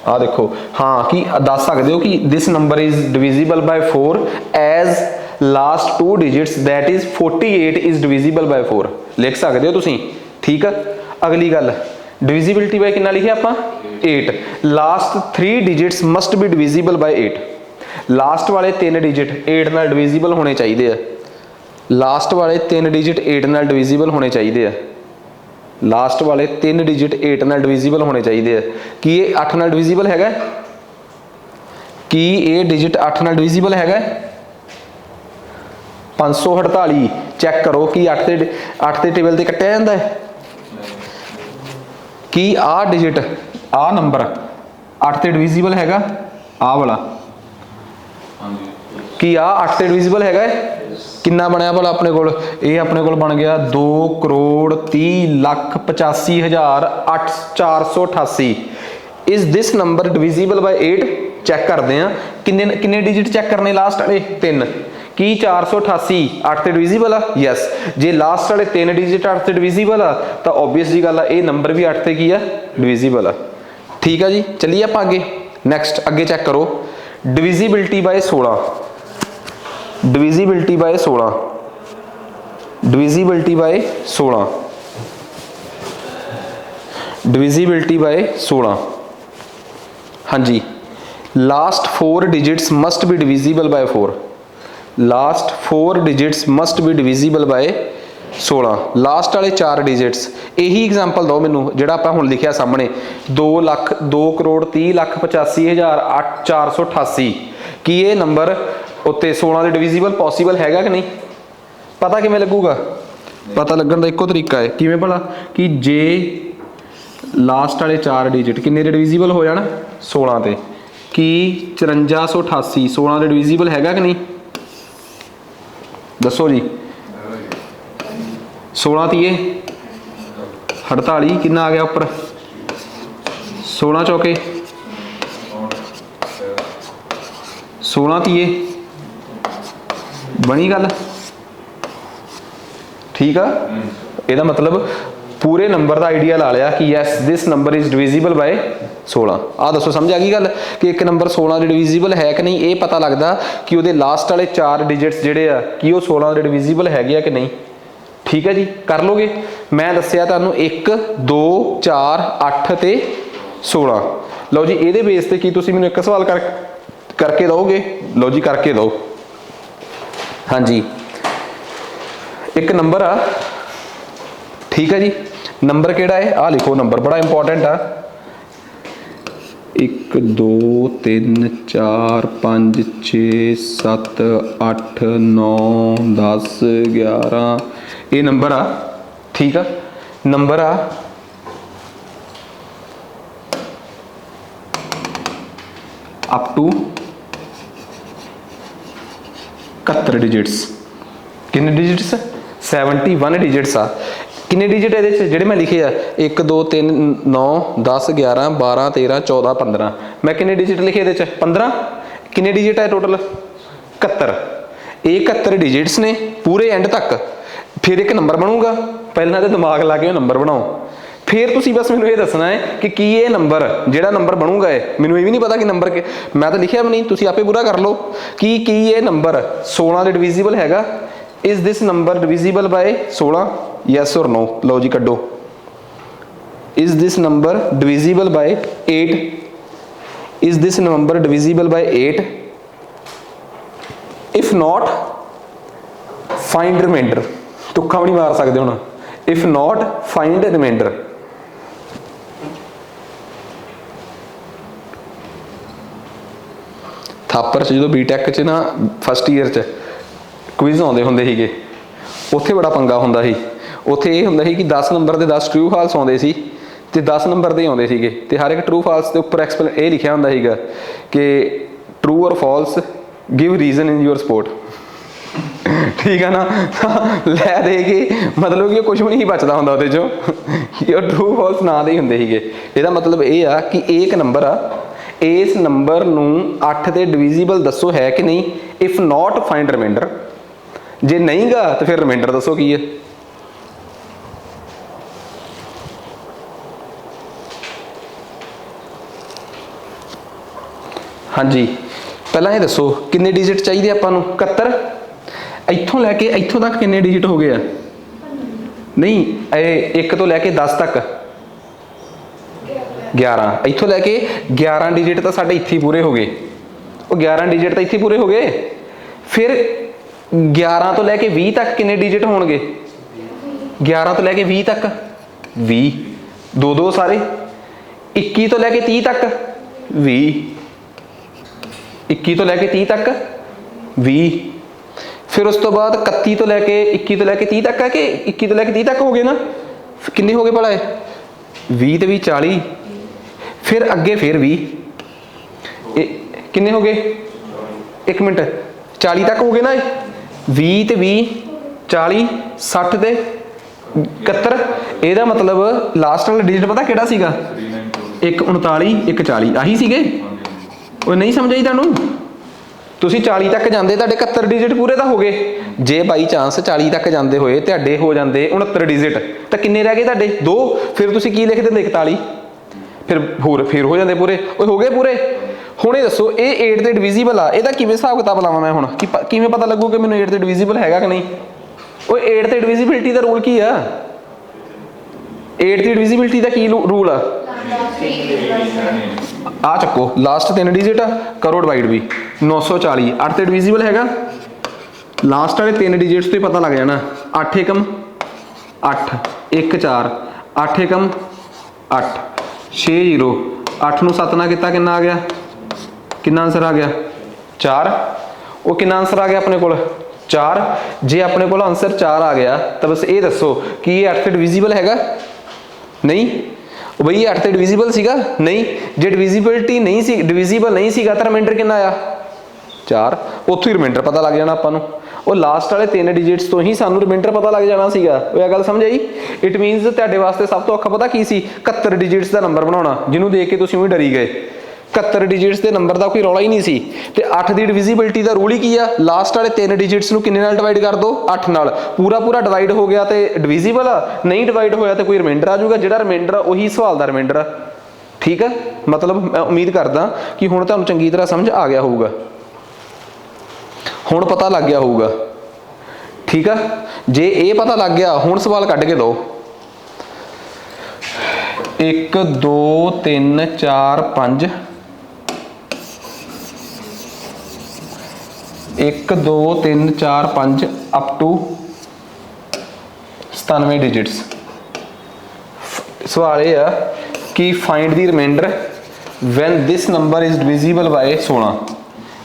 आ देखो हाँ कि दस सकते हो कि this number is divisible by 4 as last 2 digits that is 48 is divisible by 4 लिख सकते हो तुसी। ठीक है, अगली गल डिविजिबिलिटी बाय कितना लिखिया आपां? 8। Last 3 digits must be divisible by 8, last वाले 3 डिजिट 8 नाल डिविजिबल होने चाहिए, लास्ट वाले 3 डिजिट 8 नाल डिविजिबल होने चाहिए, लास्ट वाले 3 डिजिट 8 नाल डिविजिबल होने चाहिए। कि ये 8 नाल डिविजिबल हैगा? कि ये डिजिट 8 नाल डिविजिबल हैगा? 548 चेक करो कि 8 ते टेबल ते कट्टिया जाता है? कि आ डिजिट आ नंबर 8 ते डिविजिबल हैगा? आ वाला कि आ 8 ते डिविजिबल हैगा? किन्ना बनया भला अपने कोल? ये अपने कोल बन गया 2,30,85,488। Is this number divisible by 8? Check करते हैं किन्ने किन्ने डिजिट चेक करने लास्ट वाले 3। कि 488 8 ते डिविजिबल आ? यस। जे लास्ट वाले 3 डिजिट 8 ते डिविजिबल आ तो ओबवियस जी गल है ये नंबर भी 8 ते की है? डिविजिबल आ। ठीक है जी, चलिए आप आगे नैक्सट अगे चेक करो divisibility by 16, divisibility by 16, divisibility by 16, divisibility by 16। हाँ जी, last 4 digits must be divisible by 4, last 4 digits must be divisible by 16। Last वाले 4 डिजिट्स यही एग्जाम्पल दो मैनू जिहड़ा आपां हुण लिखिया सामने 2,80,488। कि ये नंबर उत्ते 16 के डिविजिबल पॉसीबल हैगा कि नहीं? पता किवें लगूगा? पता लगन का एको तरीका है, किवें भला? कि जे लास्ट वाले 4 डिजिट किन्ने डिविजिबल हो जाना? 16 ते। कि 5488 16 के डिविजिबल हैगा कि नहीं? दसो जी। 16 तीए 48 कितना आ गया उपर? 16 चौके 16 तीए बनी गल? ठीक है, ਇਹਦਾ मतलब पूरे नंबर का आइडिया ला लिया कि yes this number is divisible by 16। आ दसो समझ आ गई गल कि एक नंबर 16 के डिविजिबल है कि नहीं? ये पता लगता कि वो लास्ट वाले 4 डिजिट्स जोड़े आ कि वो 16 के डिविजिबल है कि नहीं। ठीक है जी, कर लोगे? मैं दसिया तुहानूं 1 2 4 8 ते 16। लो जी, ये बेस ते की तुसीं मैनूं एक सवाल करके दोगे? लो जी करके दो। हाँ जी, एक नंबर आ, ठीक है जी, नंबर केड़ा है? आ लिखो नंबर, बड़ा इंपॉर्टेंट आ। 1 2 3 4 5 6 7 8 9 10 11 ये नंबर आ। ठीक है, नंबर आ अप टू 71 डिजिट्स। कितने डिजिट्स? 71 डिजिट्स आ। किन्ने डिजिट ये जोड़े मैं लिखे आ? 1 2 3 9 10 11 12 13 14 15। मैं किन्ने डिजिट लिखे ये? 15। किन्ने डिजिट है टोटल? 71। ये 71 डिजिट्स ने पूरे एंड तक फिर एक नंबर बनूगा, पहले तो दिमाग ला के नंबर बनाओ, फिर तुसी बस मैनू ये दसना है कि ये नंबर जिहड़ा नंबर बनूगा है, मैनू ये भी नहीं पता कि नंबर के मैं तो लिखिया भी नहीं, तुसी आपे पूरा कर लो कि ये नंबर 16 दे डिविजिबल हैगा। Is this number divisible by 16? Yes और नो? लो जी कड्डो। Is this number divisible by 8? Is this number divisible by 8? If not find remainder. तुक्का भी नहीं मार सकते हुण। If not find remainder. Thapar च जो बीटैक च ना फस्ट ईयर च क्विज आउंदे हुंदे सीगे, उत्थे बड़ा पंगा हुंदा सी। उत्थे ये हुंदा सी कि 10 नंबर दे 10 ट्रू फाल्स आउंदे सी ते 10 नंबर दे आउंदे सीगे ते हर एक ट्रू फाल्स दे उपर एक्सप्लेन ये लिखिया हुंदा सीगा कि ट्रू और false give reason in your support. ठीक है ना, लै दे के मतलब कि कुछ भी नहीं बचता हुंदा उहदे चों, ट्रू फॉल्स ना दे ही हुंदे सीगे। इहदा मतलब ये आ कि एक नंबर आ, इस नंबर नूं 8 दे डिविजिबल दसो है कि नहीं। इफ नॉट फाइंड रिमाइंडर, जे नहीं गा तो फिर रिमाइंडर दसो की है। हाँ जी, पहला ये दसो किन्ने डिजिट चाहिए आपां नूं? 71। इत्थों लैके इत्थों तक किन्ने डिजिट हो गए? नहीं, 1 तो लैके 10 तक 11। इत्थों लैके 11 डिजिट तो साडे इत्थे पूरे हो गए। वो 11 डिजिट तो इत्थे पूरे हो गए। फिर 11 तो लैके 20 तक किन्ने डिजिट होणगे? 11 तो लैके 20 तक 20, 2 सारे। 21 तो लैके 30 तक 20, 21 तो लैके 30 तक 20। फिर उस तो बाद 31 तो लैके 21 तो लैके 30 तक है कि 21 तो लैके 30 तक हो गए ना। किन्ने हो गए भला? 20 ते 20 40। फिर अगे फिर 20, किन्ने हो गए? 1 मिनट, 40 तक हो गए ना। 20 ते 20 40 60 ते 71। ਇਹਦਾ मतलब लास्ट वाला डिजिट पता ਕਿਹੜਾ ਸੀਗਾ? 1 39 1 40 ਆਹੀ ਸੀਗੇ। ਉਹ नहीं समझ आई ਤੁਹਾਨੂੰ? ਤੁਸੀਂ 40 ਤੱਕ ਜਾਂਦੇ ਤੁਹਾਡੇ 71 ਡਿਜਿਟ ਪੂਰੇ ਤਾਂ ਹੋ ਗਏ। ਜੇ ਬਾਈ ਚਾਂਸ 40 ਤੱਕ ਜਾਂਦੇ ਹੋਏ ਤੁਹਾਡੇ ਹੋ ਜਾਂਦੇ 69 ਡਿਜਿਟ ਤਾਂ ਕਿੰਨੇ ਰਹਿ ਗਏ ਤੁਹਾਡੇ? 2। ਫਿਰ ਤੁਸੀਂ ਕੀ ਲਿਖ ਦਿੰਦੇ? 41। ਫਿਰ ਹੋ ਜਾਂਦੇ ਪੂਰੇ। ਓਏ ਹੋ ਗਏ ਪੂਰੇ। ਹੁਣ ਇਹ ਦੱਸੋ ਇਹ 8 ਦੇ ਡਿਵੀਜ਼ੀਬਲ ਆ, ਇਹਦਾ ਕਿਵੇਂ ਹਿਸਾਬ ਕਿਤਾਬ ਲਾਵਾਂ ਮੈਂ ਹੁਣ? ਕਿਵੇਂ ਪਤਾ ਲੱਗੂ ਕਿ ਮੈਨੂੰ 8 ਦੇ ਡਿਵੀਜ਼ੀਬਲ ਹੈਗਾ ਕਿ ਨਹੀਂ? ਓਏ 8 ਤੇ ਡਿਵੀਜ਼ੀਬਿਲਟੀ ਦਾ ਰੂਲ ਕੀ ਆ? 8 ਦੀ ਡਿਵੀਜ਼ੀਬਿਲਟੀ ਦਾ ਕੀ ਰੂਲ ਆ? ਆ ਚੱਕੋ ਲਾਸਟ 3 ਡਿਜਿਟ ਕਰੋ ਡਿਵਾਈਡ ਵੀ 940। 8 ਤੇ ਡਿਵੀਜ਼ੀਬਲ ਹੈਗਾ। ਲਾਸਟ ਵਾਲੇ 3 ਡਿਜਿਟਸ ਤੋਂ ਹੀ ਪਤਾ ਲੱਗ ਜਾਣਾ। 8 ਏਕਮ 8 1 4 8 ਏਕਮ 8 6 0। 8 ਨੂੰ 7 ਨਾਲ ਕੀਤਾ ਕਿੰਨਾ ਆ ਗਿਆ? ਕਿੰਨਾ ਆਨਸਰ ਆ ਗਿਆ? 4। ਉਹ ਕਿੰਨਾ ਆਨਸਰ ਆ ਗਿਆ ਆਪਣੇ ਕੋਲ? 4। ਜੇ ਆਪਣੇ ਕੋਲ ਆਨਸਰ 4 ਆ ਗਿਆ ਤਾਂ ਬਸ ਇਹ ਦੱਸੋ ਕਿ ਇਹ 8 ਤੇ ਡਿਵੀਜ਼ੀਬਲ ਹੈਗਾ? ਨਹੀਂ। ਬਈ ਇਹ 8 ਤੇ ਡਿਵੀਜ਼ੀਬਲ ਸੀਗਾ? ਨਹੀਂ। ਜੇ ਡਿਵੀਜ਼ੀਬਿਲਟੀ ਨਹੀਂ ਸੀ, ਡਿਵੀਜ਼ੀਬਲ ਨਹੀਂ ਸੀਗਾ ਤਾਂ ਰਿਮਾਈਂਡਰ ਕਿੰਨਾ ਆਇਆ? 4। ਉੱਥੋਂ ਹੀ ਰਿਮਾਈਂਡਰ ਪਤਾ ਲੱਗ ਜਾਣਾ ਆਪਾਂ ਨੂੰ। ਉਹ ਲਾਸਟ ਵਾਲੇ 3 ਡਿਜਿਟਸ ਤੋਂ ਹੀ ਸਾਨੂੰ ਰਿਮਾਈਂਡਰ ਪਤਾ ਲੱਗ ਜਾਣਾ ਸੀਗਾ। ਉਹ ਇਹ ਗੱਲ ਸਮਝ ਆਈ? ਇਟ ਮੀਨਸ ਤੁਹਾਡੇ ਵਾਸਤੇ ਸਭ ਤੋਂ ਔਖਾ ਪਤਾ ਕੀ ਸੀ? 71 ਡਿਜਿਟਸ ਦਾ ਨੰਬਰ ਬਣਾਉਣਾ, ਜਿਹਨੂੰ ਦੇਖ ਕੇ ਤੁਸੀਂ ਵੀ ਡਰੀ ਗਏ। 71 ਡਿਜਿਟਸ ਦੇ ਨੰਬਰ ਦਾ ਕੋਈ ਰੌਲਾ ਹੀ ਨਹੀਂ ਸੀ। ਤੇ 8 ਦੀ ਡਿਵੀਜ਼ੀਬਿਲਟੀ ਦਾ ਰੂਲ ਹੀ ਕੀ ਆ? ਲਾਸਟ ਵਾਲੇ 3 ਡਿਜਿਟਸ ਨੂੰ ਕਿੰਨੇ ਨਾਲ ਡਿਵਾਈਡ ਕਰ ਦੋ? 8 ਨਾਲ। ਪੂਰਾ ਡਿਵਾਈਡ ਹੋ ਗਿਆ ਤੇ ਡਿਵੀਜ਼ੀਬਲ ਆ, ਨਹੀਂ ਡਿਵਾਈਡ ਹੋਇਆ ਤੇ ਕੋਈ ਰਿਮਾਈਂਡਰ ਆ ਜਾਊਗਾ। ਜਿਹੜਾ ਰਿਮਾਈਂਡਰ ਆ ਉਹੀ ਸਵਾਲ ਦਾ ਰਿਮਾਈਂਡਰ ਆ। ਠੀਕ ਆ? ਮਤਲਬ ਮੈਂ ਉਮੀਦ ਕਰਦਾ ਕਿ ਹੁਣ ਤੁਹਾਨੂੰ ਚੰਗੀ ਤਰ੍ਹਾਂ ਸਮਝ ਆ ਗਿਆ ਹੋਊਗਾ, ਹੁਣ ਪਤਾ ਲੱਗ ਗਿਆ ਹੋਊਗਾ। ਠੀਕ ਆ? ਜੇ ਇਹ ਪਤਾ ਲੱਗ ਗਿਆ ਹੁਣ ਸਵਾਲ ਕੱਢ ਕੇ ਦਿਓ। 1 2 3 4 5 1 2 3 4 5 ਅਪ ਟੂ 97 ਡਿਜਿਟਸ। ਸਵਾਲ ਇਹ ਆ ਕਿ find the remainder when this number is divisible by 16।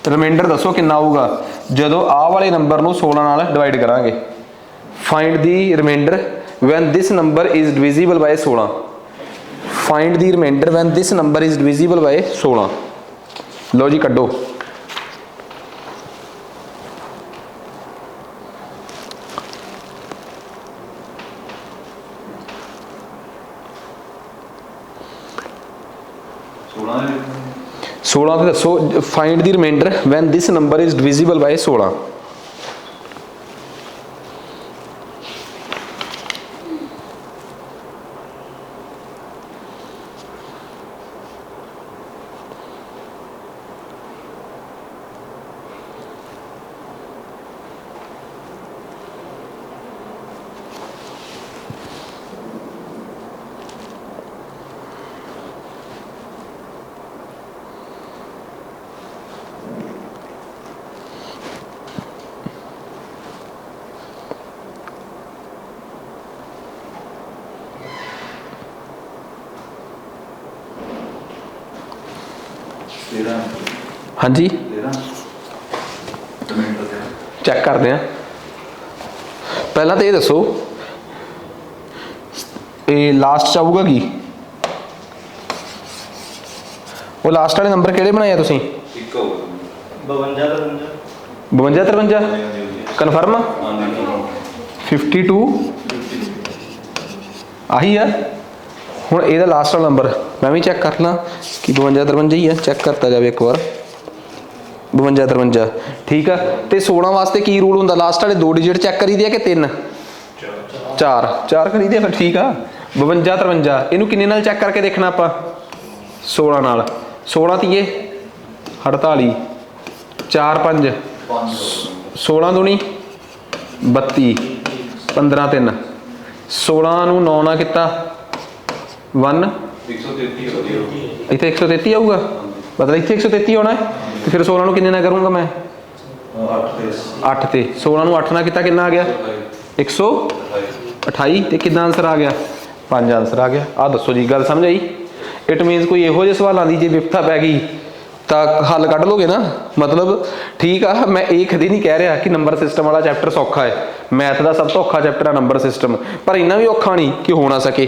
Remainder ਦੱਸੋ ਕਿੰਨਾ ਆਊਗਾ ਜਦੋਂ ਆਹ ਵਾਲੇ ਨੰਬਰ ਨੂੰ 16 ਨਾਲ ਡਿਵਾਈਡ ਕਰਾਂਗੇ। Find the remainder when this number is divisible by 16। Find the remainder when this number is divisible by 16। ਲਓ ਜੀ ਕੱਢੋ। सोलह तो दसो find the remainder when this number is divisible by 16। हाँ जी 13 चेक करते हैं। पहला तो ये दसो ये लास्ट च आऊगा की वो लास्ट वाले नंबर किहड़े बनाए तुसीं? एक होगा 52 53 कन्फर्म 52 आही है। हुण ਇਹਦਾ लास्ट वाला नंबर मैं भी चेक कर ਲਾਂ कि 52 53 ही है। चेक करता जाए एक बार 52 53 ठीक है। तो 16 वास्ते की रूल होंगे? लास्ट वाले 2 डिजिट चेक करी दिया कि 3 4 करी दिया फिर ठीक है। 52 53 इनू किन्ने नाल चेक करके देखना आपां? 16 नाल। 16 तीए 48 4 5 16 दूनी 32 15 3 16 ਨੂੰ 9 ਨਾਲ ਕੀਤਾ 1 133 होगी ਇੱਥੇ 133 ਆਊਗਾ मतलब ਇੱਥੇ 133 ਹੋਣਾ ਹੈ ਤੇ ਫਿਰ 16 ਨੂੰ ਕਿੰਨੇ ਨਾਲ ਕਰੂੰਗਾ ਮੈਂ 8 ਤੇ 16 ਨੂੰ 8 ਨਾਲ ਕੀਤਾ ਕਿੰਨਾ ਆ ਗਿਆ 128 ਤੇ ਕਿੰਨਾ ਆਨਸਰ ਆ ਗਿਆ 5 ਆਨਸਰ ਆ ਗਿਆ। ਆ ਦੱਸੋ ਜੀ ਗੱਲ ਸਮਝ ਆਈ? ਇਟ ਮੀਨਸ ਕੋਈ ਇਹੋ ਜਿਹੇ ਸਵਾਲਾਂ ਦੀ ਜੇ ਵਿਪਤਾ ਪੈ ਗਈ ਤਾਂ ਹੱਲ ਕੱਢ ਲੋਗੇ ਨਾ। मतलब ठीक ਆ मैं ਇਹ ਕਦੀ ਨਹੀਂ ਕਹਿ ਰਿਹਾ ਕਿ ਨੰਬਰ ਸਿਸਟਮ ਵਾਲਾ ਚੈਪਟਰ ਸੌਖਾ ਹੈ। ਮੈਥ ਦਾ ਸਭ ਤੋਂ ਔਖਾ ਚੈਪਟਰ ਆ ਨੰਬਰ ਸਿਸਟਮ, ਪਰ ਇੰਨਾ ਵੀ ਔਖਾ ਨਹੀਂ ਕਿ ਹੋ ਨਾ ਸਕੇ।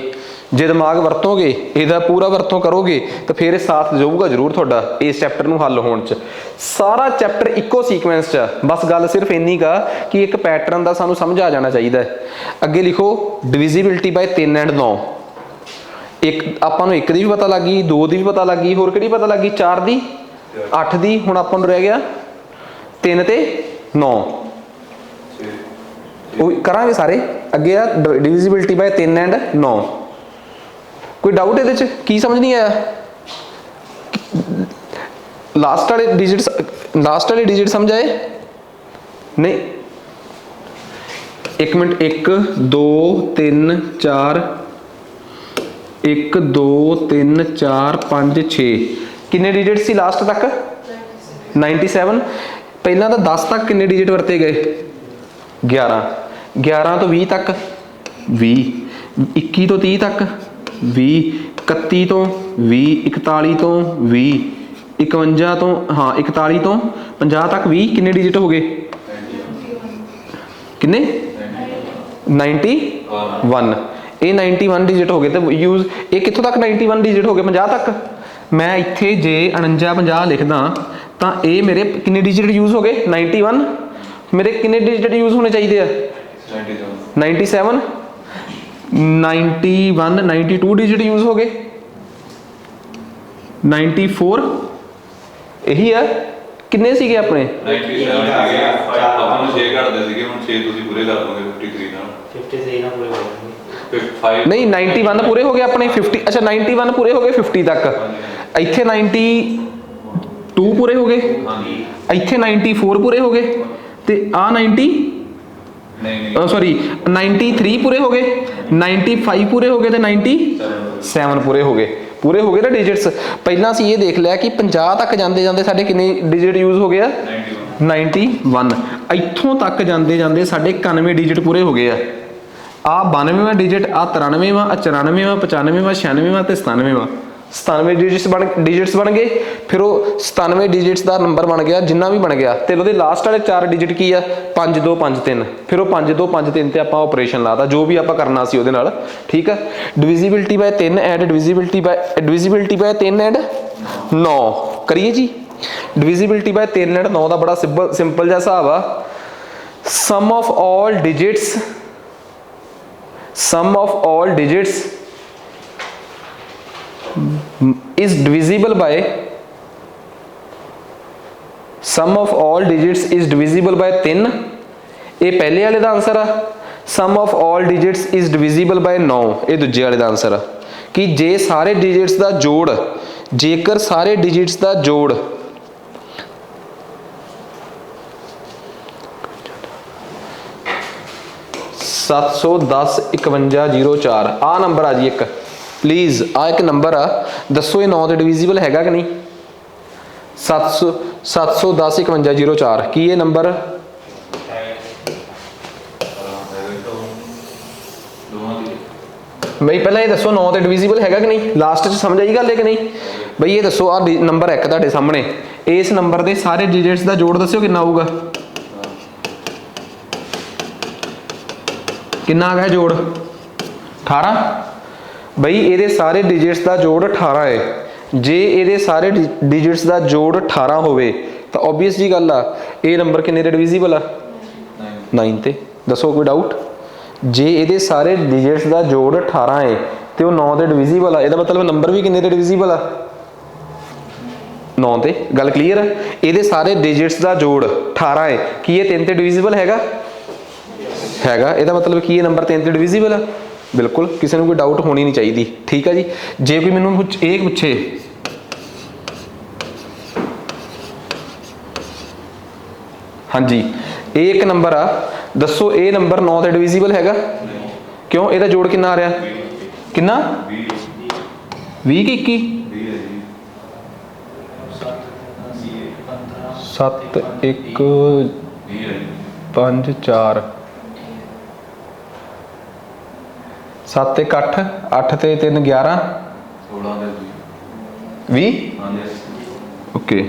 ਜੇ ਦਿਮਾਗ ਵਰਤੋਗੇ ਇਹਦਾ ਪੂਰਾ ਵਰਤੋਂ ਕਰੋਗੇ ਤਾਂ ਫਿਰ ਇਹ ਸਾਥ ਜਾਊਗਾ ਜ਼ਰੂਰ ਤੁਹਾਡਾ ਇਸ ਚੈਪਟਰ ਨੂੰ ਹੱਲ ਹੋਣ 'ਚ। ਸਾਰਾ ਚੈਪਟਰ ਇੱਕੋ ਸੀਕੁਐਂਸ 'ਚ ਆ, ਬਸ ਗੱਲ ਸਿਰਫ ਇੰਨੀ ਕਾ ਕਿ ਇੱਕ ਪੈਟਰਨ ਦਾ ਸਾਨੂੰ ਸਮਝ ਆ ਜਾਣਾ ਚਾਹੀਦਾ ਹੈ। ਅੱਗੇ ਲਿਖੋ ਡਿਵੀਜ਼ੀਬਿਲਟੀ ਬਾਈ 3 ਐਂਡ 9। ਇੱਕ ਆਪਾਂ ਨੂੰ 1 ਦੀ ਵੀ ਪਤਾ ਲੱਗ ਗਈ, 2 ਦੀ ਵੀ ਪਤਾ ਲੱਗ ਗਈ, ਹੋਰ ਕਿਹੜੀ ਪਤਾ ਲੱਗ ਗਈ 4 ਦੀ 8 ਦੀ। ਹੁਣ ਆਪਾਂ ਨੂੰ ਰਹਿ ਗਿਆ 3 ਤੇ 9 ਉਹ ਕਰਾਂਗੇ ਸਾਰੇ। ਅੱਗੇ ਆ ਡਿਵੀਜ਼ੀਬਿਲਟੀ ਬਾਈ 3 ਐਂਡ 9। ਕੋਈ ਡਾਊਟ ਇਹਦੇ 'ਚ? ਕੀ ਸਮਝ ਨਹੀਂ ਆਇਆ? ਲਾਸਟ ਵਾਲੇ ਡਿਜਿਟ ਸਮਝ ਆਏ? ਨਹੀਂ 1 ਮਿੰਟ 1 2 3 4 1 2 3 4 5 6 ਕਿੰਨੇ ਡਿਜਿਟ ਸੀ ਲਾਸਟ ਤੱਕ? 97। ਪਹਿਲਾਂ ਤਾਂ 10 ਤੱਕ ਕਿੰਨੇ ਡਿਜਿਟ ਵਰਤੇ ਗਏ? 11। 11 ਤੋਂ 20 ਤੱਕ 20, 21 ਤੋਂ 30 ਤੱਕ 20, 31 ਤੋਂ 20, 41 ਤੋਂ 20, 51 ਤੋਂ 41 ਤੋਂ 50 ਤੱਕ 20 ਕਿੰਨੇ ਡਿਜਿਟ ਹੋ ਗਏ? ਕਿੰਨੇ? 91। ਇਹ 91 ਡਿਜਿਟ ਹੋ ਗਏ। ਤੇ ਯੂਜ਼ ਇਹ ਕਿੱਥੋਂ ਤੱਕ 91 ਡਿਜਿਟ ਹੋ ਗਏ? 50 ਤੱਕ। ਮੈਂ ਇੱਥੇ ਜੇ 49 50 ਲਿਖਦਾ ਤਾਂ ਇਹ ਮੇਰੇ ਕਿੰਨੇ ਡਿਜਿਟ ਯੂਜ਼ ਹੋ ਗਏ? 91। ਮੇਰੇ ਕਿੰਨੇ ਡਿਜਿਟ ਯੂਜ਼ ਹੋਣੇ ਚਾਹੀਦੇ ਆ? 97 91 92 ਡਿਜਿਟ ਯੂਜ਼ ਹੋ ਗਏ। 94 ਇਹੀ ਆ। ਕਿੰਨੇ ਸੀਗੇ ਆਪਣੇ? 97 ਸੀਗੇ। ਆਪਾਂ ਨੂੰ 6 ਘੱਟਦੇ ਸੀਗੇ, ਹੁਣ 6 ਤੁਸੀਂ ਪੂਰੇ ਕਰ ਦੋਗੇ 53 ਨਾਲ। 53 ਨਾਲ ਪੂਰੇ ਹੋ ਜਾਣਗੇ। 5 ਨਹੀਂ 91 ਪੂਰੇ ਹੋ ਗਏ ਆਪਣੇ 50। ਅੱਛਾ 91 ਪੂਰੇ ਹੋ ਗਏ 50 ਤੱਕ। ਇੱਥੇ 92 ਪੂਰੇ ਹੋ ਗਏ, ਹਾਂਜੀ। ਇੱਥੇ 94 ਪੂਰੇ ਹੋ ਗਏ ਤੇ ਆ 90 ਨਹੀਂ ਸੌਰੀ 93 ਪੂਰੇ ਹੋ ਗਏ, 95 ਪੂਰੇ ਹੋ ਗਏ ਤੇ 97 ਪੂਰੇ ਹੋ ਗਏ ਨਾ ਡਿਜਿਟਸ। ਪਹਿਲਾਂ ਅਸੀਂ ਇਹ ਦੇਖ ਲਿਆ ਕਿ 50 ਤੱਕ ਜਾਂਦੇ ਜਾਂਦੇ ਸਾਡੇ ਕਿੰਨੇ ਡਿਜਿਟ ਯੂਜ਼ ਹੋ ਗਏ ਆ? 91। ਇੱਥੋਂ ਤੱਕ ਜਾਂਦੇ ਜਾਂਦੇ ਸਾਡੇ 91 ਡਿਜਿਟ ਪੂਰੇ ਹੋ ਗਏ ਆ। ਆ 92ਵਾਂ ਡਿਜਿਟ, ਆ 93ਵਾਂ, ਆ 94ਵਾਂ, 95ਵਾਂ, 96ਵਾਂ ਤੇ 97ਵਾਂ। 97 ਡਿਜਿਟਸ ਬਣ ਗਏ। ਫਿਰ ਉਹ 97 ਡਿਜਿਟਸ ਦਾ ਨੰਬਰ ਬਣ ਗਿਆ ਜਿੰਨਾ ਵੀ ਬਣ ਗਿਆ ਤੇ ਉਹਦੇ ਲਾਸਟ ਵਾਲੇ 4 ਡਿਜਿਟ ਕੀ ਆ? 5 2 5 3। ਫਿਰ ਉਹ 5 2 5 3 ਤੇ ਆਪਾਂ ਆਪਰੇਸ਼ਨ ਲਾਤਾ ਜੋ ਵੀ ਆਪਾਂ ਕਰਨਾ ਸੀ ਉਹਦੇ ਨਾਲ। ਠੀਕ ਆ। ਡਿਵੀਜ਼ੀਬਿਲਟੀ ਬਾਈ 3 ਐਂਡ ਡਿਵੀਜ਼ੀਬਿਲਟੀ ਬਾਈ 3 ਐਂਡ 9 ਕਰੀਏ ਜੀ। ਡਿਵੀਜ਼ੀਬਿਲਟੀ ਬਾਈ 3 ਐਂਡ 9 ਦਾ ਬੜਾ ਸਿੰਪਲ ਜਿਹਾ ਹਿਸਾਬ ਆ। Sum of all digits is divisible by sum of all digits is divisible by 3। ਇਹ ਪਹਿਲੇ ਵਾਲੇ ਦਾ ਆਨਸਰ ਆ। sum of all digits is divisible by 9 ਇਹ ਦੂਜੇ ਵਾਲੇ ਦਾ ਆਨਸਰ ਆ। ਕਿ ਜੇ ਸਾਰੇ ਡਿਜਿਟਸ ਦਾ ਜੋੜ, ਜੇਕਰ ਸਾਰੇ ਡਿਜਿਟਸ ਦਾ ਜੋੜ 710 5104 ਆ ਨੰਬਰ ਆ ਜੀ ਇੱਕ। ਪਲੀਜ਼ ਆ ਇੱਕ ਨੰਬਰ ਆ, ਦੱਸੋ ਇਹ 9 ਦੇ ਡਿਵੀਜ਼ੀਬਲ ਹੈਗਾ ਕਿ ਨਹੀਂ? 710 5104 ਕੀ ਇਹ ਨੰਬਰ? ਮੈਂ ਪਹਿਲਾਂ ਇਹ ਦੱਸੋ 9 ਤੇ ਡਿਵੀਜ਼ੀਬਲ ਹੈਗਾ ਕਿ ਨਹੀਂ? ਲਾਸਟ 'ਚ ਸਮਝ ਆਈ ਗੱਲ ਹੈ ਕਿ ਨਹੀਂ? ਬਈ ਇਹ ਦੱਸੋ ਆ ਨੰਬਰ 1 ਤੁਹਾਡੇ ਸਾਹਮਣੇ, ਇਸ ਨੰਬਰ ਦੇ ਸਾਰੇ ਡਿਜਿਟਸ ਦਾ ਜੋੜ ਦੱਸਿਓ ਕਿੰਨਾ ਆਊਗਾ, ਕਿੰਨਾ ਆ ਗਿਆ ਜੋੜ 18। ਬਈ ਇਹਦੇ ਸਾਰੇ ਡਿਜਿਟਸ ਦਾ ਜੋੜ 18 ਹੈ। ਜੇ ਇਹਦੇ ਸਾਰੇ ਡਿਜਿਟਸ ਦਾ ਜੋੜ 18 ਹੋਵੇ ਤਾਂ ਓਬਵੀਅਸ ਜੀ ਗੱਲ ਆ ਇਹ ਨੰਬਰ ਕਿੰਨੇ ਦੇ ਡਿਵੀਜ਼ੀਬਲ ਆ, 9 ਤੇ। ਦੱਸੋ ਕੋਈ ਡਾਊਟ? ਜੇ ਇਹਦੇ ਸਾਰੇ ਡਿਜਿਟਸ ਦਾ ਜੋੜ 18 ਹੈ ਤੇ ਉਹ 9 ਦੇ ਡਿਵੀਜ਼ੀਬਲ ਆ, ਇਹਦਾ ਮਤਲਬ ਨੰਬਰ ਵੀ ਕਿੰਨੇ ਦੇ ਡਿਵੀਜ਼ੀਬਲ ਆ, 9 ਤੇ। ਗੱਲ ਕਲੀਅਰ ਹੈ? ਇਹਦੇ ਸਾਰੇ ਡਿਜਿਟਸ ਦਾ ਜੋੜ 18 ਹੈ, ਕੀ ਇਹ 3 ਤੇ ਡਿਵੀਜ਼ੀਬਲ ਹੈਗਾ? ਹੈਗਾ। ਇਹਦਾ ਮਤਲਬ ਕੀ ਇਹ ਨੰਬਰ 3 ਤੇ ਡਿਵੀਜ਼ੀਬਲ ਆ? ਬਿਲਕੁਲ, ਕਿਸੇ ਨੂੰ ਕੋਈ ਡਾਊਟ ਹੋਣੀ ਨਹੀਂ ਚਾਹੀਦੀ। ਠੀਕ ਹੈ ਜੀ। ਜੇ ਕੋਈ ਮੈਨੂੰ ਇਹ ਪੁੱਛੇ ਹਾਂਜੀ ਇਹ ਇੱਕ ਨੰਬਰ ਆ, ਦੱਸੋ ਇਹ ਨੰਬਰ 9 ਤੇ ਡਿਵੀਜ਼ੀਬਲ ਹੈਗਾ? ਕਿਉਂ? ਇਹਦਾ ਜੋੜ ਕਿੰਨਾ ਆ ਰਿਹਾ? ਕਿੰਨਾ? 20 ਕਿ 21? 7 1 5 4 7 1 8 8 ਤੇ 3 11 16 ਦੇ 20। ਹਾਂਜੀ ਓਕੇ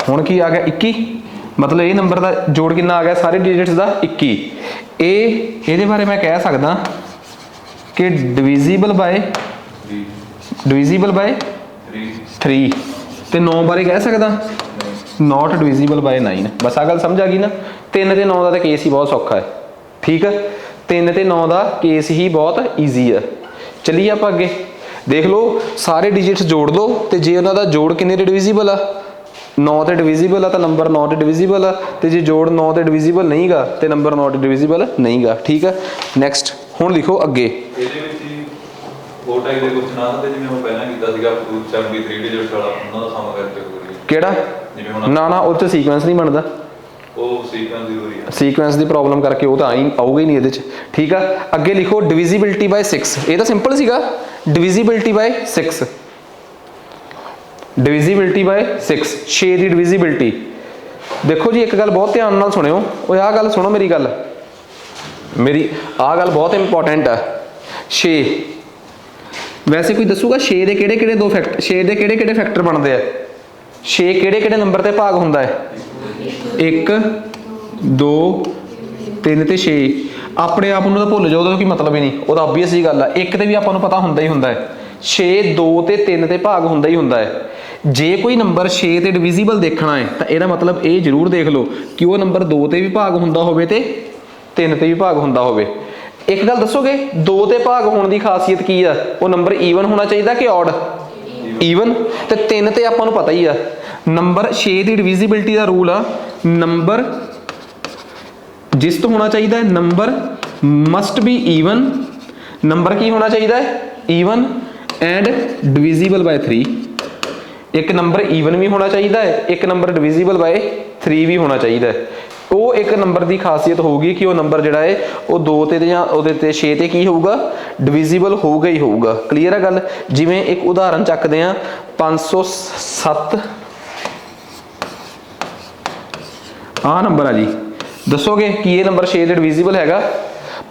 ਹੁਣ ਕੀ ਆ ਗਿਆ 21, ਮਤਲਬ ਇਹ ਨੰਬਰ ਦਾ ਜੋੜ ਕਿੰਨਾ ਆ ਗਿਆ ਸਾਰੇ ਡਿਜਿਟਸ ਦਾ 21। ਇਹਦੇ ਬਾਰੇ ਮੈਂ ਕਹਿ ਸਕਦਾ ਕਿ ਡਿਵੀਜ਼ੀਬਲ ਬਾਏ 3 ਤੇ 9 ਬਾਰੇ ਕਹਿ ਸਕਦਾ ਨਾਟ ਡਿਵੀਜ਼ੀਬਲ ਬਾਏ 9। ਬਸ ਆ ਗੱਲ ਸਮਝ ਆ ਗਈ ਨਾ। 3 ਤੇ 9 ਦਾ ਤਾਂ ਕੇਸ ਹੀ ਬਹੁਤ ਸੌਖਾ ਹੈ। ਠੀਕ ਹੈ, 3 ਤੇ 9 ਦਾ ਕੇਸ ਹੀ ਬਹੁਤ ਈਜ਼ੀ ਹੈ। ਚਲਿਏ ਆਪਾਂ ਅੱਗੇ ਦੇਖ ਲਓ, ਸਾਰੇ ਡਿਜਿਟਸ ਜੋੜ ਲਓ ਤੇ ਜੇ ਉਹਨਾਂ ਦਾ ਜੋੜ ਕਿੰਨੇ ਦੇ ਡਿਵੀਜ਼ੀਬਲ ਆ, 9 ਤੇ ਡਿਵੀਜ਼ੀਬਲ ਆ ਤਾਂ ਨੰਬਰ 9 ਤੇ ਡਿਵੀਜ਼ੀਬਲ ਆ, ਤੇ ਜੇ ਜੋੜ 9 ਤੇ ਡਿਵੀਜ਼ੀਬਲ ਨਹੀਂਗਾ ਤੇ ਨੰਬਰ 9 ਤੇ ਡਿਵੀਜ਼ੀਬਲ ਨਹੀਂਗਾ। ਠੀਕ ਹੈ, ਨੈਕਸਟ ਹੁਣ ਲਿਖੋ ਅੱਗੇ। ਇਹਦੇ ਵਿੱਚ ਹੀ ਹੋਰ ਟਾਈਪ ਦੇ ਕੁਐਸਚਨ ਆਉਂਦੇ ਜਿਵੇਂ ਹੁਣ ਪਹਿਲਾਂ ਕੀਤਾ ਸੀਗਾ 73 ਡਿਜਿਟਸ ਵਾਲਾ, ਉਹਨਾਂ ਦਾ ਸਮ ਕਰਕੇ ਹੋਈ ਕਿਹੜਾ? ਜਿਵੇਂ ਹੁਣ ਨਾ ਉਹ ਤੇ ਸੀਕੁਐਂਸ ਨਹੀਂ ਬਣਦਾ, ਉਹ ਸੀਕੁਐਂਸ ਜ਼ਰੂਰੀ ਹੈ। ਸੀਕੁਐਂਸ ਦੀ ਪ੍ਰੋਬਲਮ ਕਰਕੇ ਉਹ ਤਾਂ ਆਊਗਾ ਹੀ ਨਹੀਂ ਇਹਦੇ 'ਚ। ਠੀਕ ਆ, ਅੱਗੇ ਲਿਖੋ ਡਿਵੀਜ਼ੀਬਿਲਟੀ ਬਾਈ 6। ਇਹ ਤਾਂ ਸਿੰਪਲ ਸੀਗਾ, ਡਿਵੀਜ਼ੀਬਿਲਟੀ ਬਾਈ 6। ਡਿਵੀਜ਼ੀਬਿਲਟੀ ਬਾਈ 6 ਦੀ ਡਿਵੀਜ਼ੀਬਿਲਟੀ। ਦੇਖੋ ਜੀ ਇੱਕ ਗੱਲ ਬਹੁਤ ਧਿਆਨ ਨਾਲ ਸੁਣਿਓ, ਓਏ ਆਹ ਗੱਲ ਸੁਣੋ ਮੇਰੀ ਗੱਲ, ਮੇਰੀ ਆਹ ਗੱਲ ਬਹੁਤ ਇੰਪੋਰਟੈਂਟ ਆ। 6 ਵੈਸੇ ਕੋਈ ਦੱਸੂਗਾ 6 ਦੇ ਕਿਹੜੇ ਕਿਹੜੇ ਦੋ ਫੈਕਟਰ, 6 ਦੇ ਕਿਹੜੇ ਕਿਹੜੇ ਫੈਕਟਰ ਬਣਦੇ ਆ? 6 ਕਿਹੜੇ ਕਿਹੜੇ ਨੰਬਰ ਤੇ ਭਾਗ ਹੁੰਦਾ ਹੈ? 1 2 3 ਤੇ 6। ਆਪਣੇ ਆਪ ਨੂੰ ਤਾਂ ਭੁੱਲ ਜਾਓ, ਉਹਦਾ ਕੋਈ ਮਤਲਬ ਹੀ ਨਹੀਂ, ਉਹਦਾ ਆਬਵੀਅਸ ਜੀ ਗੱਲ ਆ। 1 ਤੇ ਵੀ ਆਪਾਂ ਨੂੰ ਪਤਾ ਹੁੰਦਾ ਹੀ ਹੁੰਦਾ ਹੈ, 6 2 ਤੇ 3 ਤੇ ਭਾਗ ਹੁੰਦਾ ਹੀ ਹੁੰਦਾ ਹੈ। ਜੇ ਕੋਈ ਨੰਬਰ 6 ਤੇ ਡਿਵੀਜ਼ੀਬਲ ਦੇਖਣਾ ਹੈ ਤਾਂ ਇਹਦਾ ਮਤਲਬ ਇਹ ਜ਼ਰੂਰ ਦੇਖ ਲਓ ਕਿ ਉਹ ਨੰਬਰ 2 ਤੇ ਵੀ ਭਾਗ ਹੁੰਦਾ ਹੋਵੇ ਤੇ 3 ਤੇ ਵੀ ਭਾਗ ਹੁੰਦਾ ਹੋਵੇ। ਇੱਕ ਗੱਲ ਦੱਸੋਗੇ 2 ਤੇ ਭਾਗ ਹੋਣ ਦੀ ਖਾਸੀਅਤ ਕੀ ਆ? ਉਹ ਨੰਬਰ ਈਵਨ ਹੋਣਾ ਚਾਹੀਦਾ ਕਿ ਔਡ? ਈਵਨ। ਤੇ 3 ਤੇ ਆਪਾਂ ਨੂੰ ਪਤਾ ਹੀ ਆ ਨੰਬਰ 6 ਦੀ ਡਿਵੀਜ਼ੀਬਿਲਟੀ ਦਾ ਰੂਲ ਆ, ਨੰਬਰ ਜਿਸ ਤੋਂ ਹੋਣਾ ਚਾਹੀਦਾ ਹੈ number must be even. Number ਕੀ ਹੋਣਾ ਚਾਹੀਦਾ ਹੈ? Even and divisible by 3। ਇੱਕ ਨੰਬਰ ਈਵਨ ਵੀ ਹੋਣਾ ਚਾਹੀਦਾ ਹੈ, ਇੱਕ ਨੰਬਰ ਡਿਵੀਜ਼ੀਬਲ ਬਾਈ 3 ਵੀ ਹੋਣਾ ਚਾਹੀਦਾ ਹੈ। ਉਹ ਇੱਕ ਨੰਬਰ ਦੀ ਖਾਸੀਅਤ ਹੋਊਗੀ ਕਿ ਉਹ ਨੰਬਰ ਜਿਹੜਾ ਹੈ ਉਹ 2 ਤੇ ਜਾਂ ਉਹਦੇ ਤੇ 6 ਤੇ ਕੀ ਹੋਊਗਾ? ਡਿਵੀਜ਼ੀਬਲ ਹੋਊਗਾ ਹੀ ਹੋਊਗਾ। ਕਲੀਅਰ ਹੈ ਗੱਲ? ਜਿਵੇਂ ਇੱਕ ਉਦਾਹਰਨ ਚੱਕਦੇ ਆ 507, ਆਹ ਨੰਬਰ ਆ ਜੀ, ਦੱਸੋਗੇ ਕਿ ਇਹ ਨੰਬਰ 6 ਦੇ ਡਿਵੀਜ਼ੀਬਲ ਹੈਗਾ?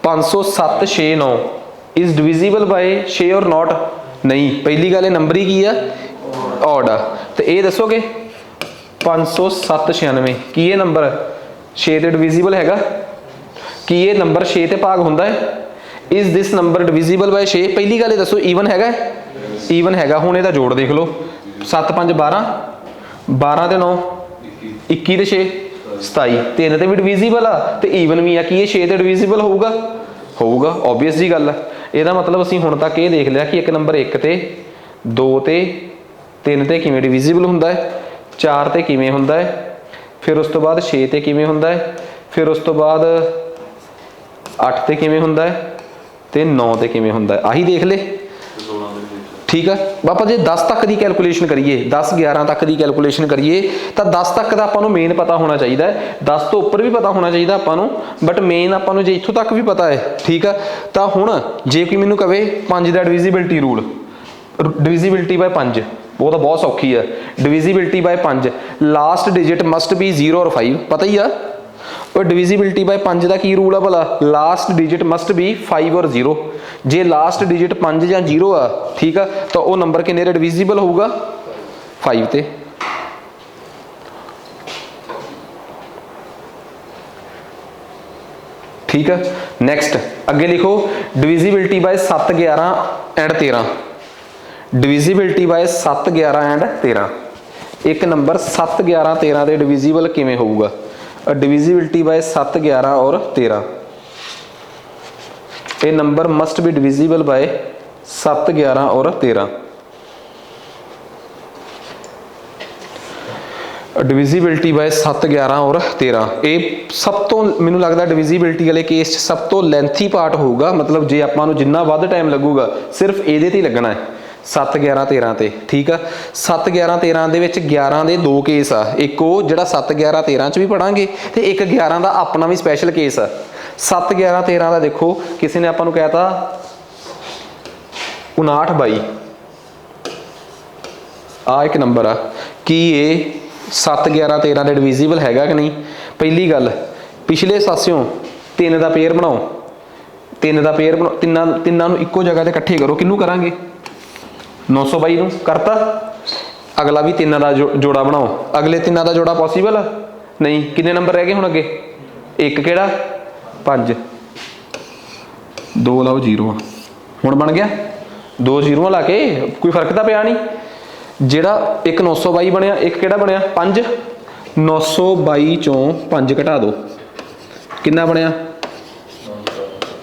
507 6 9 ਇਜ਼ ਡਿਵੀਜ਼ੀਬਲ ਬਾਈ 6 ਔਰ ਨੋਟ? ਨਹੀਂ। ਪਹਿਲੀ ਗੱਲ ਇਹ ਨੰਬਰ ਹੀ ਕੀ ਆ? ਔਡ ਆ। ਤੇ ਇਹ ਦੱਸੋਗੇ 507 96 ਕੀ ਇਹ ਨੰਬਰ 6 ਤੇ ਡਿਵੀਜ਼ੀਬਲ ਹੈਗਾ? ਕੀ ਇਹ ਨੰਬਰ 6 ਤੇ ਭਾਗ ਹੁੰਦਾ ਹੈ? ਇਜ਼ ਦਿਸ ਨੰਬਰ ਡਿਵੀਜ਼ੀਬਲ ਬਾਈ 6? ਪਹਿਲੀ ਗੱਲ ਇਹ ਦੱਸੋ ਈਵਨ ਹੈਗਾ? ਈਵਨ ਹੈਗਾ। ਹੁਣ ਇਹਦਾ ਜੋੜ ਦੇਖ ਲਓ, 7 5 12, 12 ਤੇ 9 21 ਤੇ 6 27। 3 ਤੇ ਵੀ ਡਿਵੀਜ਼ੀਬਲ ਆ ਤੇ ਈਵਨ ਵੀ ਆ, ਕੀ ਇਹ 6 ਤੇ ਡਿਵੀਜ਼ੀਬਲ ਹੋਊਗਾ? ਹੋਊਗਾ, ਓਬਵੀਅਸ ਜੀ ਗੱਲ ਆ। ਇਹਦਾ ਮਤਲਬ ਅਸੀਂ ਹੁਣ ਤੱਕ ਇਹ ਦੇਖ ਲਿਆ ਕਿ ਇੱਕ ਨੰਬਰ 1 ਤੇ 2 ਤੇ 3 ਤੇ ਕਿਵੇਂ ਡਿਵੀਜ਼ੀਬਲ ਹੁੰਦਾ ਹੈ, 4 ਤੇ ਕਿਵੇਂ ਹੁੰਦਾ ਹੈ, ਫਿਰ ਉਸ ਤੋਂ ਬਾਅਦ 6 ਤੇ ਕਿਵੇਂ ਹੁੰਦਾ ਹੈ, ਫਿਰ ਉਸ ਤੋਂ ਬਾਅਦ 8 ਤੇ ਕਿਵੇਂ ਹੁੰਦਾ ਹੈ ਤੇ 9 ਤੇ ਕਿਵੇਂ ਹੁੰਦਾ ਹੈ। ਆਹੀ ਦੇਖ ਲੈ। ਠੀਕ ਆ ਬਾਪਾ, ਜੇ 10 ਤੱਕ ਦੀ ਕੈਲਕੂਲੇਸ਼ਨ ਕਰੀਏ, 10 11 ਤੱਕ ਦੀ ਕੈਲਕੂਲੇਸ਼ਨ ਕਰੀਏ ਤਾਂ 10 ਤੱਕ ਦਾ ਆਪਾਂ ਨੂੰ ਮੇਨ ਪਤਾ ਹੋਣਾ ਚਾਹੀਦਾ ਹੈ, 10 ਤੋਂ ਉੱਪਰ ਵੀ ਪਤਾ ਹੋਣਾ ਚਾਹੀਦਾ ਆਪਾਂ ਨੂੰ, ਬਟ ਮੇਨ ਆਪਾਂ ਨੂੰ ਜੇ ਇੱਥੋਂ ਤੱਕ ਵੀ ਪਤਾ ਹੈ। ਠੀਕ ਆ, ਤਾਂ ਹੁਣ ਜੇ ਕੋਈ ਮੈਨੂੰ ਕਵੇ 5 ਦਾ ਡਿਵੀਜ਼ੀਬਿਲਟੀ ਰੂਲ, ਡਿਵੀਜ਼ੀਬਿਲਟੀ ਬਾਈ 5, ਉਹ ਤਾਂ ਬਹੁਤ ਸੌਖੀ ਆ। ਡਿਵੀਜ਼ੀਬਿਲਟੀ ਬਾਈ 5, ਲਾਸਟ ਡਿਜਿਟ ਮਸਟ ਬੀ 0 ਔਰ 5, ਪਤਾ ਹੀ ਆ। और डिविजिबिलिटी बाय 5 का की रूल है भला, लास्ट डिजिट मस्ट बी 5 और 0। जे लास्ट डिजिट 5 या 0 आ, ठीक है, तो वो नंबर किन्ने दे डिविजिबल होगा 5 ते। ठीक है, नैक्सट अगे लिखो divisibility bye 7, 11 and 13। Divisibility bye 7, 11 and 13। एक नंबर 7, 11, 13 के डिविजिबल किवें होऊगा? डिविजिबिलिटी बाय 7, 11 और 13। ये number must be divisible by 7, 11 और 13। डिविजिबिलिटी बाय 7, 11 और 13। ये सब तो मैनू लगता डिविजिबिलिटी वाले केस सब तो लेंथी पार्ट होगा, मतलब जे आपां नूं जिन्ना वध टाइम लगूगा सिर्फ ये ही लगना है 7, 11, 13 ते। ठीक है, 7, 11, 13 दे विच 11 दे दो केस आ, एक वो जिहड़ा 7, 11, 13 च भी पढ़ांगे ते एक 11 दा अपना भी स्पैशल केस आ। 7, 11, 13 दा देखो किसी ने आपां नूं कहता 59, 22 आ एक नंबर आ, कि ये 7, 11, 13 दे डिविजिबल हैगा कि नहीं? पहली गल पिछले पासियों 3 दा पेयर बनाओ, 3 दा पेयर बनाओ, तिन्नां नूं इक्को जगह ते इकट्ठे करो, किनू करांगे 922 नूं करता। अगला भी 3 दा जोड़ा बनाओ, अगले 3 दा जोड़ा पॉसीबल है नहीं? कितने नंबर रह गए हुण अगे? एक किहड़ा 5, 2 लाओ 0 हुण बन गया 2 0 ला के कोई फर्क तो पिया नहीं। जिहड़ा एक 922 बनया, एक किहड़ा बनया 5, 922 चों 5 घटा दो, कितना बनया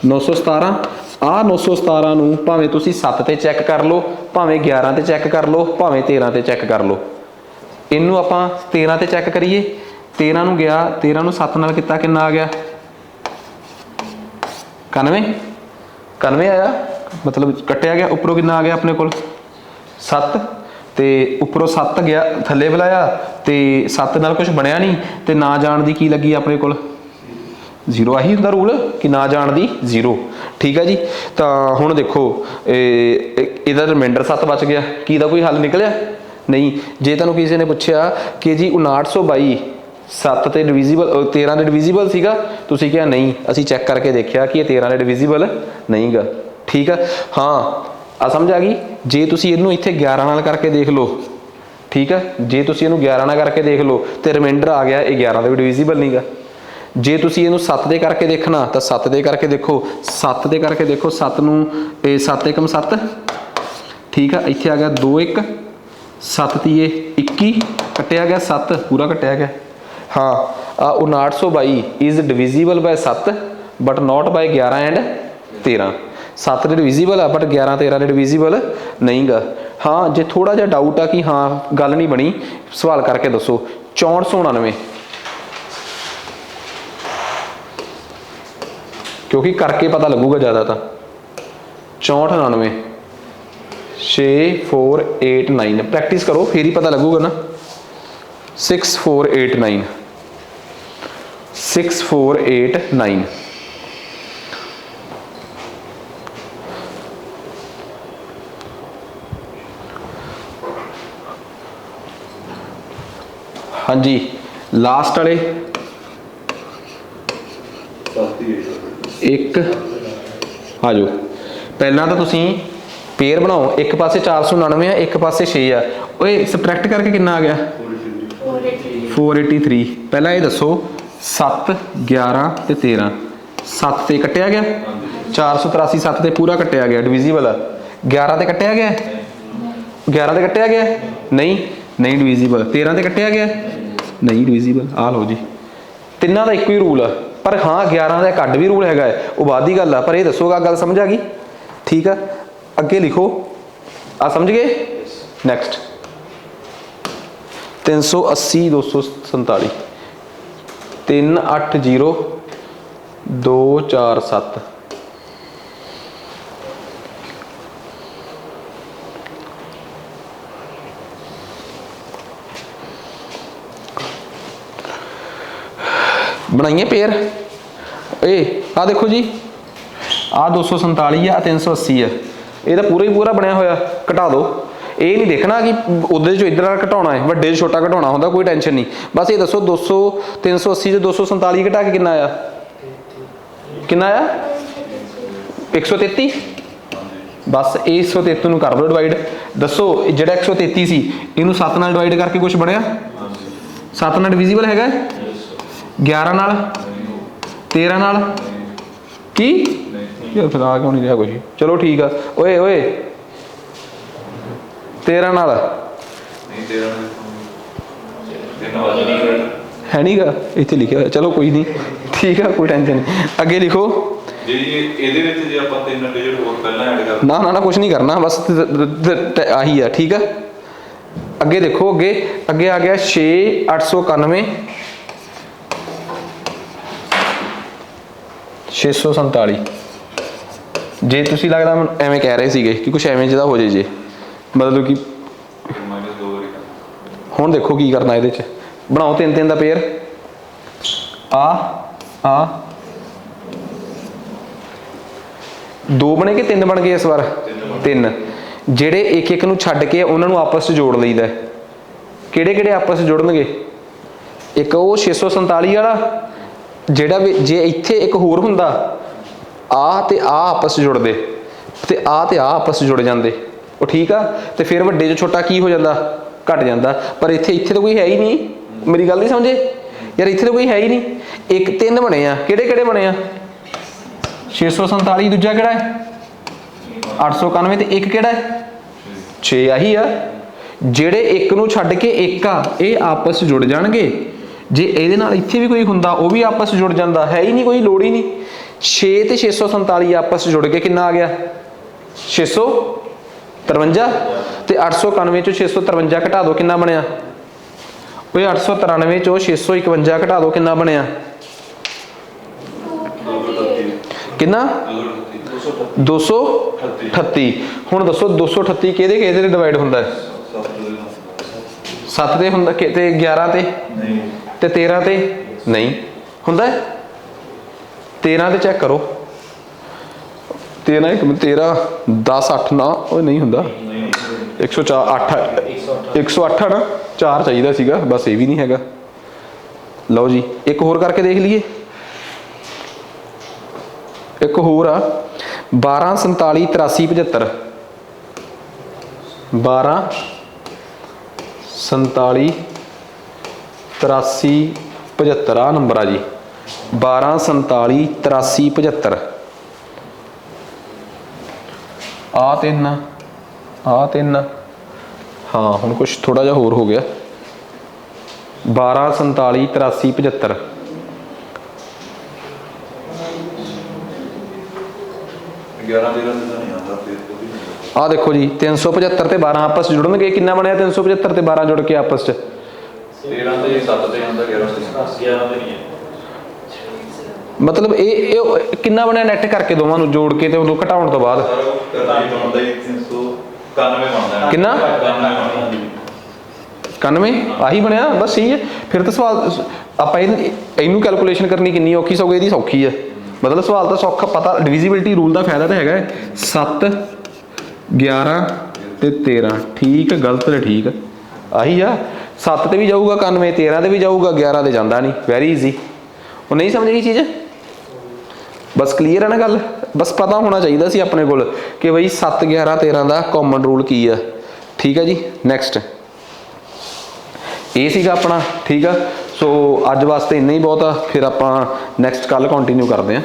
917। आ 917 नूं भावें तुसीं 7 ते चैक कर लो, भावें 11 ते चैक कर लो, भावें 13 ते चैक कर लो। इनू आपां 13 ते चैक करिए, 13 नूं गया, 13 नूं 7 नाल कितना कितना आ गया 91, 91 आया, मतलब कट्टिया गया। उपरों कितना आ गया अपने कोल 7, ते उपरों 7 गया थले बुलाया, ते 7 नाल कुछ बनया नहीं, ते ना जाण दी की लगी अपने कोल 0। आही हुंदा रूल कि ना जाण दी 0। ठीक है जी, तो हुण देखो इहदा रिमाइंडर 7 बच गया, कि इहदा कोई हल निकलिया नहीं? जे तुहानूं किसी ने पूछा कि जी 5922 7 ते डिविजिबल 13 दे डिविजिबल सीगा, तुसीं कहा नहीं, असीं चैक करके देखिया कि ये 13 दे डिविजिबल नहीं गा। ठीक है, हाँ आ समझ आ गई? जे तुसीं इहनूं इत्थे 11 नाल करके देख लो, ठीक है, जे तुसीं इहनूं 11 नाल करके देख लो तो रिमाइंडर आ गया, ये 11 दे भी डिविजिबल नहीं गा। जे तुसीं इहनूं 7 दे करके देखना तो 7 दे करके देखो, 7 दे करके देखो, 7 नूं 7 एकम 7, ठीक है, इत्थे आ गया 2 1, 7 तीए 21, कट्टिया गया 7, पूरा कट्टिया गया। हाँ 5922 is divisible by 7 but not by 11 and 13। 7 दे डिविजिबल है बट 11 13 दे डिविजिबल नहीं गा। हाँ जे थोड़ा जिहा डाउट आ कि हाँ गल नहीं बनी, सवाल करके दसो। 6499 क्योंकि करके पता लगूगा ज़्यादा, तो 6499 6489 प्रैक्टिस करो फिर ही पता लगूगा ना। 6489 6489 हाँ जी, लास्ट वाले एक आ जाओ। पहला तो तुसी पेयर बनाओ, एक पासे 499 है, एक पासे 6 है। ओए सबट्रैक्ट करके कितना आ गया 483। पहला ये दसो 7 11 ते 13 7 ते कट्टिया गया, 483 7 ते पूरा कट्टिया गया, डिविजिबल है। 11 ते कट्टिया गया, 11 ते कट्टिया गया नहीं, नहीं डिविजिबल। 13 ते कट्टिया गया नहीं डिविजिबल। आ लो जी, तिना का एक ही रूल है, पर हाँ 11 का एक भी रूल है, वो बाद की गल है। पर ये दसोगा गल समझ आ गई? ठीक है, अगे लिखो, आ समझ गए? नैक्सट 380 247 380 247 बनाइए पेयर। आ देखो जी, आ 247 है, 380 है, ये तो पूरा ही पूरा बनया होया। घटा दो, ਇਹ ਨਹੀਂ ਦੇਖਣਾ ਕਿ ਉਹਦੇ ਚੋਂ ਇੱਧਰ ਵਾਲਾ ਘਟਾਉਣਾ ਹੈ, ਵੱਡੇ 'ਚ ਛੋਟਾ ਘਟਾਉਣਾ ਹੁੰਦਾ, ਕੋਈ ਟੈਨਸ਼ਨ ਨਹੀਂ। ਬਸ ਇਹ ਦੱਸੋ 200 380 'ਚ 247 ਘਟਾ ਕੇ ਕਿੰਨਾ ਆਇਆ? ਕਿੰਨਾ ਆਇਆ? 133। ਬਸ ਇਹ 133 ਨੂੰ ਕਰ ਲਓ ਡਿਵਾਈਡ। ਦੱਸੋ ਜਿਹੜਾ 133 ਸੀ ਇਹਨੂੰ 7 ਨਾਲ ਡਿਵਾਈਡ ਕਰਕੇ ਕੁਝ ਬਣਿਆ? 7 ਨਾਲ ਡਿਵੀਜ਼ੀਬਲ ਹੈਗਾ? 11 ਨਾਲ, 13 ਨਾਲ, ਕੀ ਯਾਰ ਫਿਰ ਆ ਕਿਉਂ ਨਹੀਂ ਰਿਹਾ ਕੁਝ? ਚਲੋ ਠੀਕ ਆ। ਓਏ ਓਏ 13 ਨਾਲ ਨਹੀਂ 13 3 ਵਜੇ ਹੈ ਨਹੀਂਗਾ ਇੱਥੇ ਲਿਖਿਆ ਹੋਇਆ। ਚਲੋ ਕੋਈ ਨਹੀਂ, ਠੀਕ ਆ, ਕੋਈ ਟੈਨਸ਼ਨ ਨਹੀਂ। ਅੱਗੇ ਲਿਖੋ। ਜੀ ਇਹਦੇ ਵਿੱਚ ਜੇ ਆਪਾਂ 3 ਡਿਜਿਟ ਹੋਰ ਪਹਿਲਾਂ ਐਡ ਕਰ ਨਾ ਨਾ ਨਾ ਕੁਝ ਨਹੀਂ ਕਰਨਾ, ਬਸ ਆਹੀ ਆ, ਠੀਕ ਆ। ਅੱਗੇ ਦੇਖੋ, ਅੱਗੇ ਅੱਗੇ ਆ ਗਿਆ 6 891 647। ਜੇ ਤੁਸੀਂ ਲੱਗਦਾ ਐਵੇਂ ਕਹਿ ਰਹੇ ਸੀਗੇ ਕਿ ਕੁਝ ਐਵੇਂ ਜਿਹਦਾ ਹੋ ਜੇ, ਜੇ ਮਤਲਬ ਕਿ -2 ਵਾਰੀ ਕਰ। ਹੁਣ ਦੇਖੋ ਕੀ ਕਰਨਾ ਇਹਦੇ ਚ। ਬਣਾਓ 3 3 ਦਾ ਪੇਅਰ। ਆ 2 ਬਣੇ ਕਿ 3 ਬਣ ਗਏ ਇਸ ਵਾਰ? 3। ਜਿਹੜੇ ਇੱਕ ਇੱਕ ਨੂੰ ਛੱਡ ਕੇ ਉਹਨਾਂ ਨੂੰ ਆਪਸ 'ਚ ਜੋੜ ਲਈਦਾ। ਕਿਹੜੇ ਕਿਹੜੇ ਆਪਸ 'ਚ ਜੁੜਨਗੇ? ਇੱਕ ਉਹ 647 ਵਾਲਾ, ਜਿਹੜਾ ਜੇ ਇੱਥੇ ਇੱਕ ਹੋਰ ਹੁੰਦਾ ਆ ਤੇ ਆ ਆਪਸ 'ਚ ਜੁੜਦੇ, ਤੇ ਆ ਆਪਸ 'ਚ ਜੁੜ ਜਾਂਦੇ, ਉਹ ਠੀਕ ਆ। ਤੇ ਫਿਰ ਵੱਡੇ 'ਚ ਛੋਟਾ ਕੀ ਹੋ ਜਾਂਦਾ? ਘਟ ਜਾਂਦਾ। ਪਰ ਇੱਥੇ ਤਾਂ ਕੋਈ ਹੈ ਹੀ ਨਹੀਂ। ਮੇਰੀ ਗੱਲ ਨਹੀਂ ਸਮਝੇ ਯਾਰ, ਇੱਥੇ ਤਾਂ ਕੋਈ ਹੈ ਹੀ ਨਹੀਂ। ਇੱਕ 3 ਬਣੇ ਆ, ਕਿਹੜੇ ਕਿਹੜੇ ਬਣੇ ਆ? 647, ਦੂਜਾ ਕਿਹੜਾ ਹੈ? 891, ਤੇ ਇੱਕ ਕਿਹੜਾ ਹੈ? 6। ਆਹੀ ਆ। ਜਿਹੜੇ ਇੱਕ ਨੂੰ ਛੱਡ ਕੇ ਇੱਕ ਆ, ਇਹ ਆਪਸ 'ਚ ਜੁੜ ਜਾਣਗੇ। ਜੇ ਇਹਦੇ ਨਾਲ ਇੱਥੇ ਵੀ ਕੋਈ ਹੁੰਦਾ ਉਹ ਵੀ ਆਪਸ 'ਚ ਜੁੜ ਜਾਂਦਾ। ਹੈ ਹੀ ਨਹੀਂ, ਕੋਈ ਲੋੜ ਹੀ ਨਹੀਂ। 6 ਤੇ 647 ਆਪਸ 'ਚ ਜੁੜ ਕੇ ਕਿੰਨਾ ਆ ਗਿਆ? 653। ਤੇ 891 ਚੋਂ 653 ਘਟਾ ਦਿਓ, ਕਿੰਨਾ ਬਣਿਆ? ਓਏ 893 ਚੋਂ 651 ਘਟਾ ਦਿਓ, ਕਿੰਨਾ ਬਣਿਆ? ਕਿੰਨਾ? 238। ਹੁਣ ਦੱਸੋ 238 ਕਿਹਦੇ ਕਿਹਦੇ ਤੇ ਡਿਵਾਈਡ ਹੁੰਦਾ ਹੈ? 7 ਤੇ ਹੁੰਦਾ, ਤੇ 11 ਤੇ ਨਹੀਂ, ਤੇ 13 ਤੇ ਨਹੀਂ ਹੁੰਦਾ। 13 ਤੇ ਚੈੱਕ ਕਰੋ। 13 13 10 8 ਨਾ, ਉਹ ਨਹੀਂ ਹੁੰਦਾ। 104 8 108 ਨਾ, 4 ਚਾਹੀਦਾ ਸੀਗਾ, ਬਸ ਇਹ ਵੀ ਨਹੀਂ ਹੈਗਾ। ਲਓ ਜੀ, ਇੱਕ ਹੋਰ ਕਰਕੇ ਦੇਖ ਲਈਏ। ਇੱਕ ਹੋਰ ਆ 12 47 83 75। 12 47 83 75 ਆ ਨੰਬਰ ਆ ਜੀ। 12 47 83 75। ਆ 3 ਹਾਂ, ਹੁਣ ਕੁਛ ਥੋੜਾ ਜਿਹਾ ਹੋਰ ਹੋ ਗਿਆ। 12 47 83 75। ਆ ਦੇਖੋ ਜੀ, 375 ਤੇ 12 ਆਪਸ 'ਚ ਜੁੜਨਗੇ, ਕਿੰਨਾ ਬਣਿਆ? 375 ਤੇ 12 ਜੁੜ ਕੇ ਆਪਸ 'ਚ 13 ਤੇ 7 ਤੇ ਹੁੰਦਾ 11 ਤੇ ਨਹੀਂ ਹੈ। ਮਤਲਬ ਇਹ ਕਿੰਨਾ ਬਣਿਆ ਨੈਟ ਕਰਕੇ ਦੋਵਾਂ ਨੂੰ ਜੋੜ ਕੇ ਤੇ ਉਦੋਂ ਘਟਾਉਣ ਤੋਂ ਬਾਅਦ? ਬਣਦਾ ਹੀ 391 ਬਣਦਾ। ਕਿੰਨਾ? 91। ਆਹੀ ਬਣਿਆ, ਬਸ ਸਹੀ ਹੈ। ਫਿਰ ਤਾਂ ਸਵਾਲ ਆਪਾਂ ਇਹਨੂੰ ਕੈਲਕੂਲੇਸ਼ਨ ਕਰਨੀ ਕਿੰਨੀ ਔਖੀ? ਸਗੋਂ ਇਹਦੀ ਸੌਖੀ ਹੈ। ਮਤਲਬ ਸਵਾਲ ਤਾਂ ਸੌਖਾ, ਪਤਾ ਡਿਵੀਜ਼ੀਬਿਲਟੀ ਰੂਲ ਦਾ ਫਾਇਦਾ ਤਾਂ ਹੈਗਾ। 7 11 ਤੇ 13 ਠੀਕ, ਗਲਤ ਤੇ ਠੀਕ, ਆਹੀ ਆ। 7 ਤੇ ਵੀ ਜਾਊਗਾ 91, 13 ਤੇ ਵੀ ਜਾਊਗਾ, 11 ਤੇ ਜਾਂਦਾ ਨਹੀਂ। Very easy. ਉਹ ਨਹੀਂ ਸਮਝ ਗਈ ਚੀਜ਼? ਬਸ ਕਲੀਅਰ ਹੈ ਨਾ ਗੱਲ? ਬਸ ਪਤਾ ਹੋਣਾ ਚਾਹੀਦਾ ਸੀ ਆਪਣੇ ਕੋਲ ਕਿ ਬਈ 7 11 13 ਦਾ ਕਾਮਨ ਰੂਲ ਕੀ ਆ। ਠੀਕ ਹੈ ਜੀ। ਨੈਕਸਟ ਇਹ ਸੀਗਾ ਆਪਣਾ, ਠੀਕ ਆ। ਸੋ ਅੱਜ ਵਾਸਤੇ ਇੰਨਾ ਹੀ ਬਹੁਤ ਆ। ਫਿਰ ਆਪਾਂ ਨੈਕਸਟ ਕੱਲ ਕੰਟੀਨਿਊ ਕਰਦੇ ਹਾਂ।